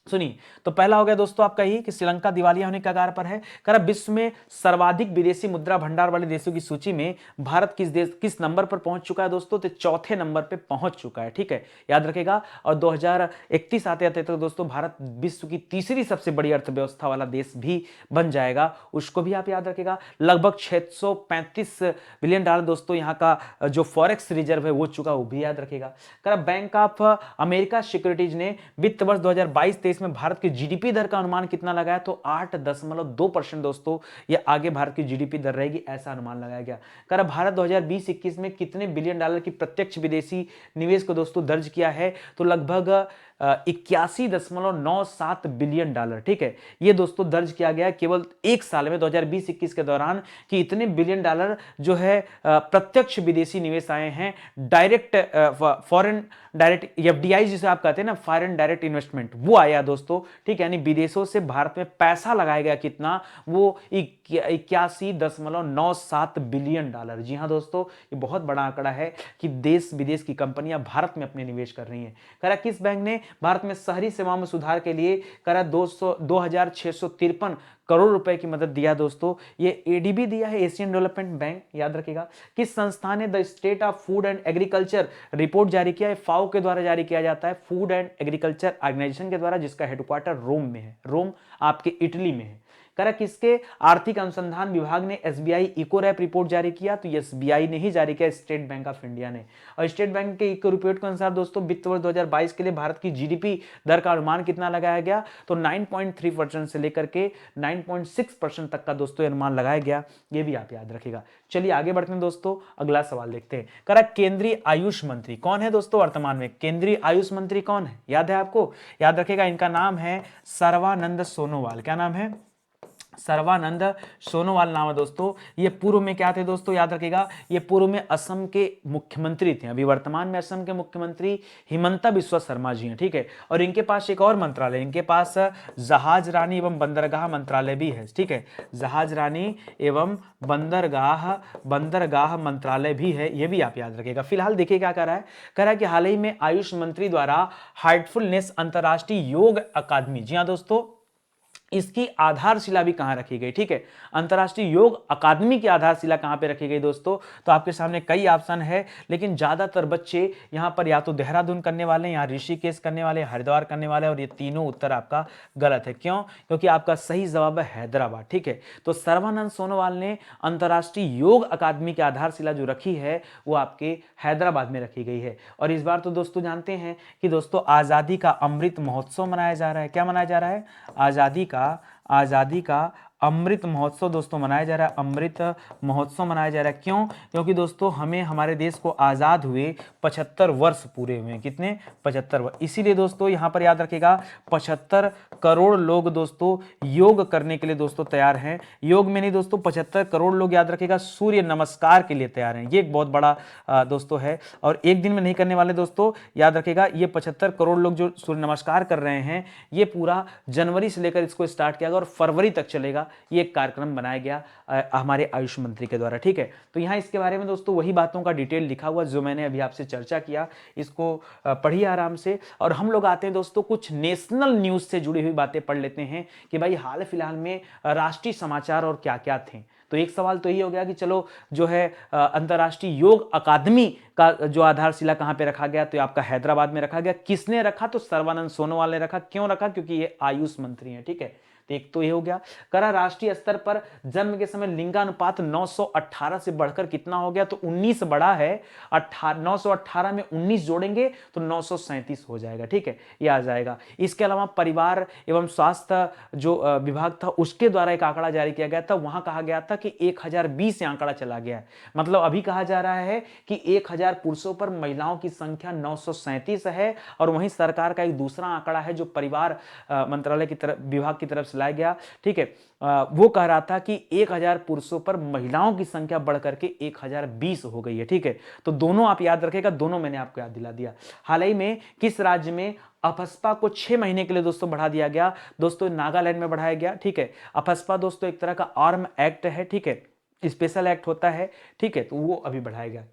सुनिए, तो पहला हो गया दोस्तों आपका ही कि श्रीलंका दिवालिया होने के कगार पर है। करा विश्व में सर्वाधिक विदेशी मुद्रा भंडार वाले देशों की सूची में भारत किस नंबर पर पहुंच चुका है दोस्तों? तो चौथे नंबर पे पहुंच चुका है। ठीक है, याद रखेगा। और 2031 आते आते तक दोस्तों भारत विश्व की तीसरी सबसे बड़ी अर्थव्यवस्था वाला देश भी बन जाएगा, उसको भी आप याद रखेगा। लगभग $635 बिलियन दोस्तों यहाँ का जो फॉरेक्स रिजर्व है वो चुका, वो भी याद रखेगा। करा बैंक ऑफ अमेरिका सिक्योरिटीज ने वित्त वर्ष 2022-23 में भारत की जीडीपी दर का अनुमान कितना लगाया? तो 8.2% दोस्तों ये आगे भारत की जीडीपी दर रहेगी, ऐसा अनुमान लगाया गया। कर भारत 2020-21 में कितने बिलियन डॉलर की प्रत्यक्ष विदेशी निवेश को दोस्तों दर्ज किया है? तो लगभग $81.97 बिलियन, ठीक है। ये दोस्तों दर्ज किया गया केवल एक साल में 2020-21 के दौरान कि इतने बिलियन डॉलर जो है प्रत्यक्ष विदेशी निवेश आए हैं, डायरेक्ट फॉरेन डायरेक्ट एफडीआई जिसे आप कहते हैं ना, फॉरेन डायरेक्ट इन्वेस्टमेंट, वो आया दोस्तों, ठीक है। यानी विदेशों से भारत में पैसा लगाया गया कितना, वो 81.97 बिलियन डॉलर। जी हाँ दोस्तों, ये बहुत बड़ा आंकड़ा है कि देश विदेश की कंपनियां भारत में अपने निवेश कर रही हैं। करा किस बैंक ने भारत में शहरी सेवाओं में सुधार के लिए करा 2,653 करोड़ रुपए की मदद दिया दोस्तों। ये एडीबी दिया है, एशियन डेवलपमेंट बैंक, याद रखिएगा। किस संस्था ने the state of food and agriculture report जारी किया है? फाओ के द्वारा जारी किया जाता है, फूड एंड एग्रीकल्चर ऑर्गेनाइजेशन के द्वारा, जिसका हेडक्वार्टर रोम में है। रोम आपके इटली में है। करा किसके आर्थिक अनुसंधान विभाग ने एसबीआई इको रैप रिपोर्ट जारी किया? तो एसबीआई ने ही जारी किया, स्टेट बैंक ऑफ इंडिया ने। और स्टेट बैंक के इको रिपोर्ट के अनुसार दोस्तों वित्त वर्ष 2022 के लिए भारत की जीडीपी दर का अनुमान कितना लगाया गया? तो 9.3% से लेकर के 9.6% तक का दोस्तों अनुमान लगाया गया। ये भी आप याद रखिएगा। चलिए आगे बढ़ते हैं दोस्तों, अगला सवाल देखते हैं। करा केंद्रीय आयुष मंत्री कौन है दोस्तों वर्तमान में? केंद्रीय आयुष मंत्री कौन है, याद है आपको? याद रखिएगा, इनका नाम है सर्बानंद सोनोवाल। क्या नाम है? सर्बानंद सोनोवाल नाम है दोस्तों। ये पूर्व में क्या थे दोस्तों, याद रखिएगा, ये पूर्व में असम के मुख्यमंत्री थे। अभी वर्तमान में असम के मुख्यमंत्री हिमंता बिस्वा शर्मा जी हैं, ठीक है। और इनके पास एक और मंत्रालय, इनके पास जहाज रानी एवं बंदरगाह मंत्रालय भी है, ठीक है। जहाज रानी एवं बंदरगाह मंत्रालय भी है, ये भी आप याद रखिएगा। फिलहाल देखिए क्या कर रहा है, कह रहा है कि हाल ही में आयुष मंत्री द्वारा हार्टफुलनेस अंतर्राष्ट्रीय योग अकादमी, जी हाँ दोस्तों, इसकी आधारशिला भी कहां रखी गई, ठीक है। अंतरराष्ट्रीय योग अकादमी की आधारशिला कहां पे रखी गई दोस्तों? तो आपके सामने कई ऑप्शन है, लेकिन ज्यादातर बच्चे यहां पर या तो देहरादून करने वाले हैं, या ऋषिकेश करने वाले, हरिद्वार करने वाले, और ये तीनों उत्तर आपका गलत है। क्यों? क्योंकि आपका सही जवाब है हैदराबाद, ठीक है। तो सर्बानंद सोनोवाल ने अंतरराष्ट्रीय योग अकादमी की आधारशिला जो रखी है वो आपके हैदराबाद में रखी गई है। और इस बार तो दोस्तों जानते हैं कि दोस्तों आजादी का अमृत महोत्सव मनाया जा रहा है। क्या मनाया जा रहा है? आजादी का अमृत महोत्सव दोस्तों मनाया जा रहा है। अमृत महोत्सव मनाया जा रहा है। क्यों? क्योंकि दोस्तों हमें हमारे देश को आजाद हुए 75 वर्ष पूरे हुए हैं। कितने? 75 वर्ष। इसीलिए दोस्तों यहां पर याद रखिएगा 75 करोड़ लोग दोस्तों योग करने के लिए दोस्तों तैयार हैं। योग में नहीं दोस्तों, 75 करोड़ लोग याद रखिएगा सूर्य नमस्कार के लिए तैयार हैं। ये एक बहुत बड़ा दोस्तों है, और एक दिन में नहीं करने वाले दोस्तों, याद रखिएगा। ये 75 करोड़ लोग जो सूर्य नमस्कार कर रहे हैं, ये पूरा जनवरी से लेकर इसको स्टार्ट किया गया और फरवरी तक चलेगा। ये एक कार्यक्रम बनाया गया हमारे आयुष मंत्री के द्वारा, ठीक है। तो यहाँ इसके बारे में दोस्तों वही बातों का डिटेल लिखा हुआ जो मैंने अभी आपसे चर्चा किया, इसको पढ़िए आराम से। और हम लोग आते हैं दोस्तों कुछ नेशनल न्यूज से जुड़ी हुई बातें पढ़ लेते हैं कि भाई हाल फिलहाल में राष्ट्रीय समाचार और क्या क्या थे। तो एक सवाल तो यही हो गया कि चलो जो है अंतर्राष्ट्रीय योग अकादमी का जो आधारशिला कहां पे रखा गया, तो आपका हैदराबाद में रखा गया। किसने रखा? तो सर्बानंद सोनोवाल ने रखा। क्यों रखा? क्योंकि ये आयुष मंत्री हैं, ठीक है। तो एक तो ये हो गया। करा राष्ट्रीय स्तर पर जन्म के समय लिंगानुपात 918 से बढ़कर कितना हो गया? तो 19 बढ़ा है। 918 में 19 जोड़ेंगे तो 937 हो जाएगा, ठीक है, ये आ जाएगा। इसके अलावा परिवार एवं स्वास्थ्य जो विभाग था उसके द्वारा एक आंकड़ा जारी किया गया था, वहां कहा गया था कि 1020 आंकड़ा चला गया है। मतलब अभी कहा जा रहा है कि 1000 पुरुषों पर महिलाओं की संख्या 937 है। और वहीं सरकार का एक दूसरा आंकड़ा है जो परिवार मंत्रालय की तरफ, विभाग की तरफ से लाया गया, ठीक है। वो कह रहा था कि 1000 पुरुषों पर महिलाओं की संख्या बढ़कर के 1020 हो गई है, ठीक है। तो दोनों आप याद रखेगा, दोनों मैंने आपको याद दिला दिया। हाल ही में किस राज्य में अफस्पा को 6 महीने के लिए दोस्तों बढ़ा दिया गया? दोस्तों नागालैंड में बढ़ाया गया, ठीक है। अफस्पा दोस्तों एक तरह का आर्म एक्ट है, ठीक है, स्पेशल एक्ट होता है, ठीक है, तो वो अभी बढ़ाया गया।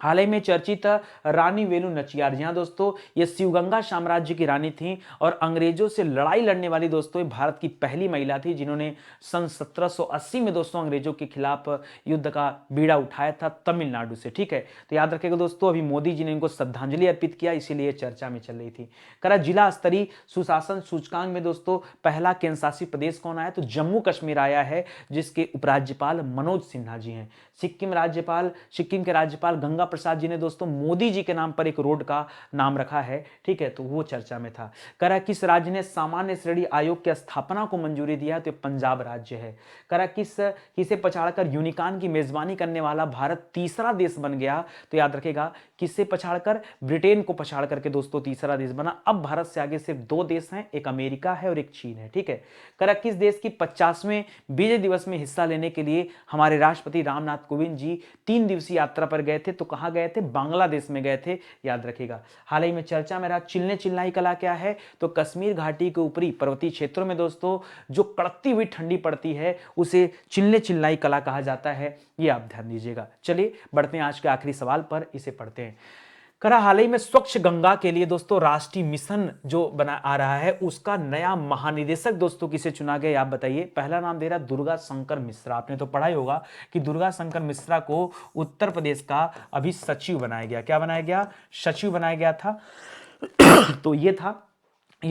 हाल ही में चर्चित रानी वेलु नचियार, जी हाँ दोस्तों, ये शिवगंगा साम्राज्य की रानी थी और अंग्रेजों से लड़ाई लड़ने वाली दोस्तों ये भारत की पहली महिला थी जिन्होंने सन 1780 में दोस्तों अंग्रेजों के खिलाफ युद्ध का बीड़ा उठाया था तमिलनाडु से, ठीक है। तो याद रखिएगा दोस्तों, अभी मोदी जी ने इनको श्रद्धांजलि अर्पित किया, इसीलिए चर्चा में चल रही थी। करा जिला स्तरीय सुशासन सूचकांक में दोस्तों पहला केंद्र शासित प्रदेश कौन आया? तो जम्मू कश्मीर आया है, जिसके उपराज्यपाल मनोज सिन्हा जी हैं। सिक्किम के राज्यपाल गंगा प्रसाद जी ने दोस्तों मोदी जी के नाम पर एक रोड का नाम रखा है, ठीक है, तो वो चर्चा में था। करा किस राज्य ने सामान्य श्रेणी आयोग की स्थापना को मंजूरी दिया, तो पंजाब राज्य है। करा किसे पछाड़कर यूनिकॉर्न की मेजबानी करने वाला भारत तीसरा देश बन गया, तो याद रखेगा किससे पछाड़कर, ब्रिटेन को पछाड़ करके दोस्तों तीसरा देश बना। अब भारत से आगे सिर्फ दो देश हैं, एक अमेरिका है और एक चीन है, ठीक है। करा किस देश की 50वें विजय दिवस में हिस्सा लेने के लिए हमारे राष्ट्रपति रामनाथ कोविंद जी 3 दिवसीय यात्रा पर गए थे, तो कहां गए थे, बांग्लादेश में गए थे, याद रखेगा। हाल ही में चर्चा में रहा चिल्ले चिल्लाई कला क्या है, तो कश्मीर घाटी के ऊपरी पर्वतीय क्षेत्रों में दोस्तों जो कड़कती हुई ठंडी पड़ती है उसे चिल्ले चिल्लाई कला कहा जाता है, ये आप ध्यान दीजिएगा। चलिए बढ़ते हैं आज के आखिरी सवाल पर, इसे पढ़ते हैं। करा हाल ही में स्वच्छ गंगा के लिए दोस्तों राष्ट्रीय मिशन जो बना आ रहा है उसका नया महानिदेशक दोस्तों किसे चुना गया, आप बताइए। पहला नाम दे रहा दुर्गा शंकर मिश्रा, आपने तो पढ़ा ही होगा कि दुर्गा शंकर मिश्रा को उत्तर प्रदेश का अभी सचिव बनाया गया। क्या बनाया गया, सचिव बनाया गया था। तो ये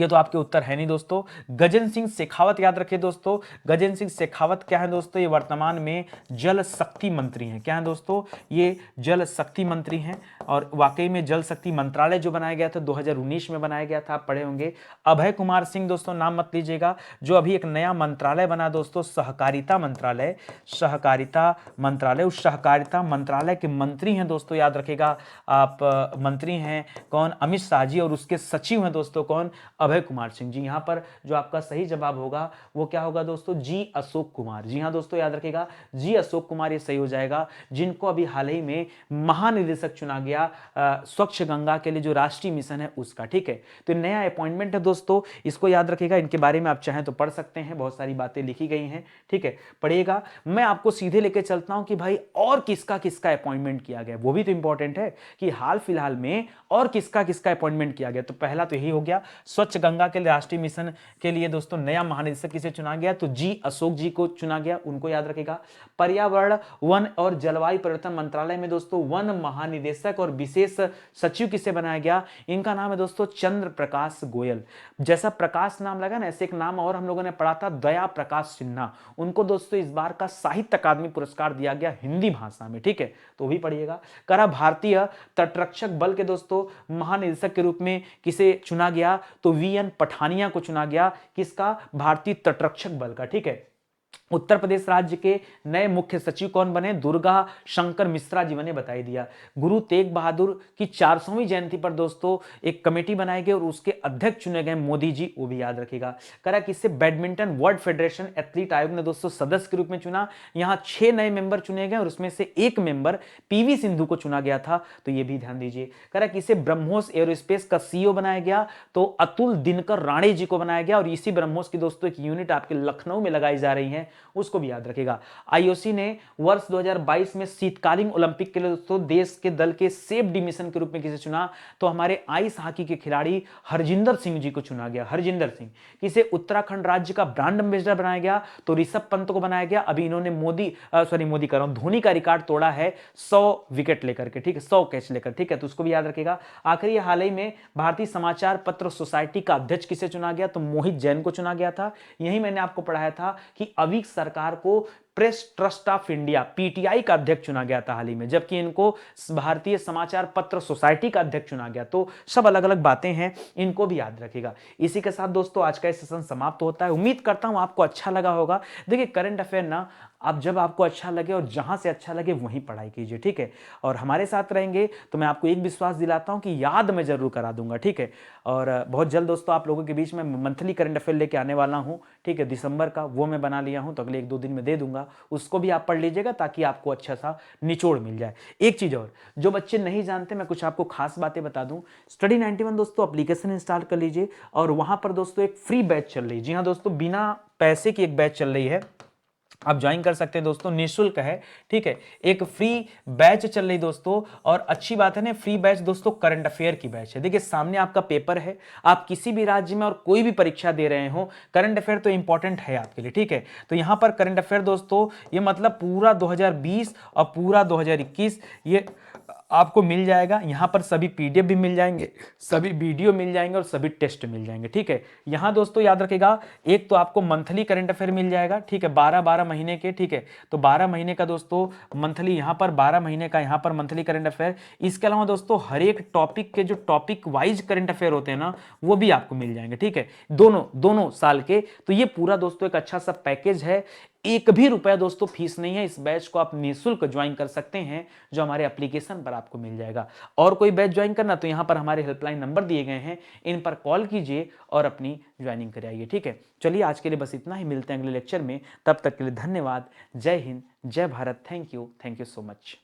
तो आपके उत्तर है नहीं दोस्तों। गजेंद्र सिंह शेखावत, याद रखिए दोस्तों, गजेंद्र सिंह शेखावत क्या है दोस्तों, ये वर्तमान में जल शक्ति मंत्री हैं। क्या है दोस्तों, ये जल शक्ति मंत्री हैं और वाकई में जल शक्ति मंत्रालय जो बनाया गया था 2019 में बनाया गया था, आप पढ़े होंगे। अभय कुमार सिंह दोस्तों नाम मत लीजिएगा, जो अभी एक नया मंत्रालय बना दोस्तों, सहकारिता मंत्रालय, सहकारिता मंत्रालय, उस सहकारिता मंत्रालय के मंत्री हैं दोस्तों, याद रखिएगा आप, मंत्री हैं कौन, अमित शाह जी, और उसके सचिव हैं दोस्तों कौन, अभय कुमार सिंह जी। यहां पर जो आपका सही जवाब होगा वो क्या होगा दोस्तों, जी अशोक कुमार। जी हां दोस्तों, याद रखिएगा जी अशोक कुमार, ये सही हो जाएगा, जिनको अभी हाल ही में महानिदेशक चुना गया स्वच्छ गंगा के लिए जो राष्ट्रीय मिशन है उसका, ठीक है। तो नया अपॉइंटमेंट है दोस्तों, इसको याद रखिएगा, इनके बारे में आप चाहें तो पढ़ सकते हैं, बहुत सारी बातें लिखी गई हैं, ठीक है, पढ़िएगा। मैं आपको सीधे लेके चलता हूं कि भाई और किसका किसका अपॉइंटमेंट किया गया, वो भी तो इंपॉर्टेंट है कि हाल फिलहाल में और किसका किसका अपॉइंटमेंट किया गया। तो पहला तो यही हो गया, स्वच्छ गंगा के लिए राष्ट्रीय मिशन के लिए दोस्तों नया महानिदेशक किसे चुना गया, तो जी अशोक जी को चुना गया, उनको याद रखेगा। पर्यावरण, वन और जलवायु परिवर्तन मंत्रालय में दोस्तों वन महानिदेशक और विशेष सचिव किसे बनाया गया, इनका नाम है दोस्तों चंद्र प्रकाश गोयल। जैसा प्रकाश नाम लगा ना, ऐसे एक नाम और हम लोगों ने पढ़ा था, दया प्रकाश सिन्हा, उनको दोस्तों इस बार का साहित्य अकादमी पुरस्कार दिया गया हिंदी भाषा में, ठीक है, तो भी पढ़िएगा। करा भारतीय तटरक्षक बल के दोस्तों महानिदेशक के रूप में किसे चुना गया, तो वीएन पठानिया को चुना गया, किसका, भारतीय तटरक्षक बल का, ठीक है। उत्तर प्रदेश राज्य के नए मुख्य सचिव कौन बने, दुर्गा शंकर मिश्रा जी बने, बताई दिया। गुरु तेग बहादुर की 400वीं जयंती पर दोस्तों एक कमेटी बनाई गई और उसके अध्यक्ष चुने गए मोदी जी, वो भी याद रखिएगा। करा किससे, बैडमिंटन वर्ल्ड फेडरेशन एथलीट आयोग ने दोस्तों सदस्य के रूप में चुना, यहां 6 नए मेंबर चुने गए और उसमें से एक मेंबर पीवी सिंधु को चुना गया था, तो ये भी ध्यान दीजिए। करा किसे, ब्रह्मोस एरोस्पेस का सीईओ बनाया गया, तो अतुल दिनकर राणे जी को बनाया गया और इसी ब्रह्मोस की दोस्तों एक यूनिट आपके लखनऊ में लगाई जा रही है, उसको भी याद रखेगा। आईओसी ने वर्ष 2022 में शीतकालीन ओलंपिक के लिए दोस्तों देश के दल के सेफ डिमिशन के रूप में किसे चुना, तो हमारे आइस हॉकी के खिलाड़ी हरजिंदर सिंह जी को चुना गया, हरजिंदर सिंह। किसे उत्तराखंड राज्य का ब्रांड एम्बेसडर बनाया गया, तो ऋषभ पंत को बनाया गया। अभी इन्होंने मोदी कर रहा हूं, धोनी का रिकॉर्ड तोड़ा है 100 विकेट लेकर के, ठीक है, 100 कैच लेकर, ठीक है, तो उसको भी याद रखेगा। आखिरी हाल ही में भारतीय समाचार पत्र सोसाइटी का अध्यक्ष किसे चुना गया, तो मोहित जैन को चुना गया था। यही मैंने आपको पढ़ाया था कि अभी सरकार को press trust of India PTI का अध्यक्ष चुना गया था हाल ही में, जबकि इनको भारतीय समाचार पत्र सोसाइटी का अध्यक्ष चुना गया। तो सब अलग अलग बातें हैं, इनको भी याद रखिएगा। इसी के साथ दोस्तों आज का सेशन समाप्त होता है। उम्मीद करता हूं आपको अच्छा लगा होगा। देखिए करंट अफेयर ना आप जब आपको अच्छा लगे और जहां से अच्छा लगे वहीं पढ़ाई कीजिए, ठीक है। और हमारे साथ रहेंगे तो मैं आपको एक विश्वास दिलाता हूं कि याद मैं जरूर करा दूंगा, ठीक है। और बहुत जल्द दोस्तों आप लोगों के बीच में मंथली करंट अफेयर लेके आने वाला हूं, ठीक है, दिसंबर का, वो मैं बना लिया हूं, तो अगले 1-2 दिन में दे दूंगा, उसको भी आप पढ़ लीजिएगा ताकि आपको अच्छा सा निचोड़ मिल जाए। एक चीज और, जो बच्चे नहीं जानते मैं कुछ आपको खास बातें बता दूं। स्टडी 91 दोस्तों एप्लीकेशन इंस्टॉल कर लीजिए और वहां पर दोस्तों एक फ्री बैच चल रही है। जी हाँ दोस्तों, बिना पैसे की एक बैच चल रही है, आप ज्वाइन कर सकते हैं दोस्तों, निःशुल्क है, ठीक है। एक फ्री बैच चल रही दोस्तों, और अच्छी बात है ना, फ्री बैच दोस्तों करंट अफेयर की बैच है। देखिए सामने आपका पेपर है, आप किसी भी राज्य में और कोई भी परीक्षा दे रहे हो, करंट अफेयर तो इंपॉर्टेंट है आपके लिए, ठीक है। तो यहां पर करंट अफेयर दोस्तों ये मतलब पूरा 2020 और पूरा 2021 ये आपको मिल जाएगा। यहाँ पर सभी पीडीएफ भी मिल जाएंगे, सभी वीडियो मिल जाएंगे और सभी टेस्ट मिल जाएंगे। ठीक है, यहाँ दोस्तों याद रखेगा, एक तो आपको मंथली करंट अफेयर मिल जाएगा, ठीक है, 12-12 महीने के। ठीक है, तो 12 महीने का दोस्तों मंथली, यहाँ पर 12 महीने का यहाँ पर मंथली करंट अफेयर। इसके अलावा दोस्तों हर एक टॉपिक के जो टॉपिक वाइज करंट अफेयर होते हैं ना, वो भी आपको मिल जाएंगे। ठीक है, दोनों दोनों साल के। तो ये पूरा दोस्तों एक अच्छा सा पैकेज है। एक भी रुपया दोस्तों फीस नहीं है। इस बैच को आप निःशुल्क ज्वाइन कर सकते हैं, जो हमारे एप्लीकेशन पर आपको मिल जाएगा। और कोई बैच ज्वाइन करना तो यहां पर हमारे हेल्पलाइन नंबर दिए गए हैं, इन पर कॉल कीजिए और अपनी ज्वाइनिंग कराइए। ठीक है, चलिए आज के लिए बस इतना ही, मिलते हैं अगले लेक्चर में। तब तक के लिए धन्यवाद। जय हिंद, जय Bharat. Thank you so much.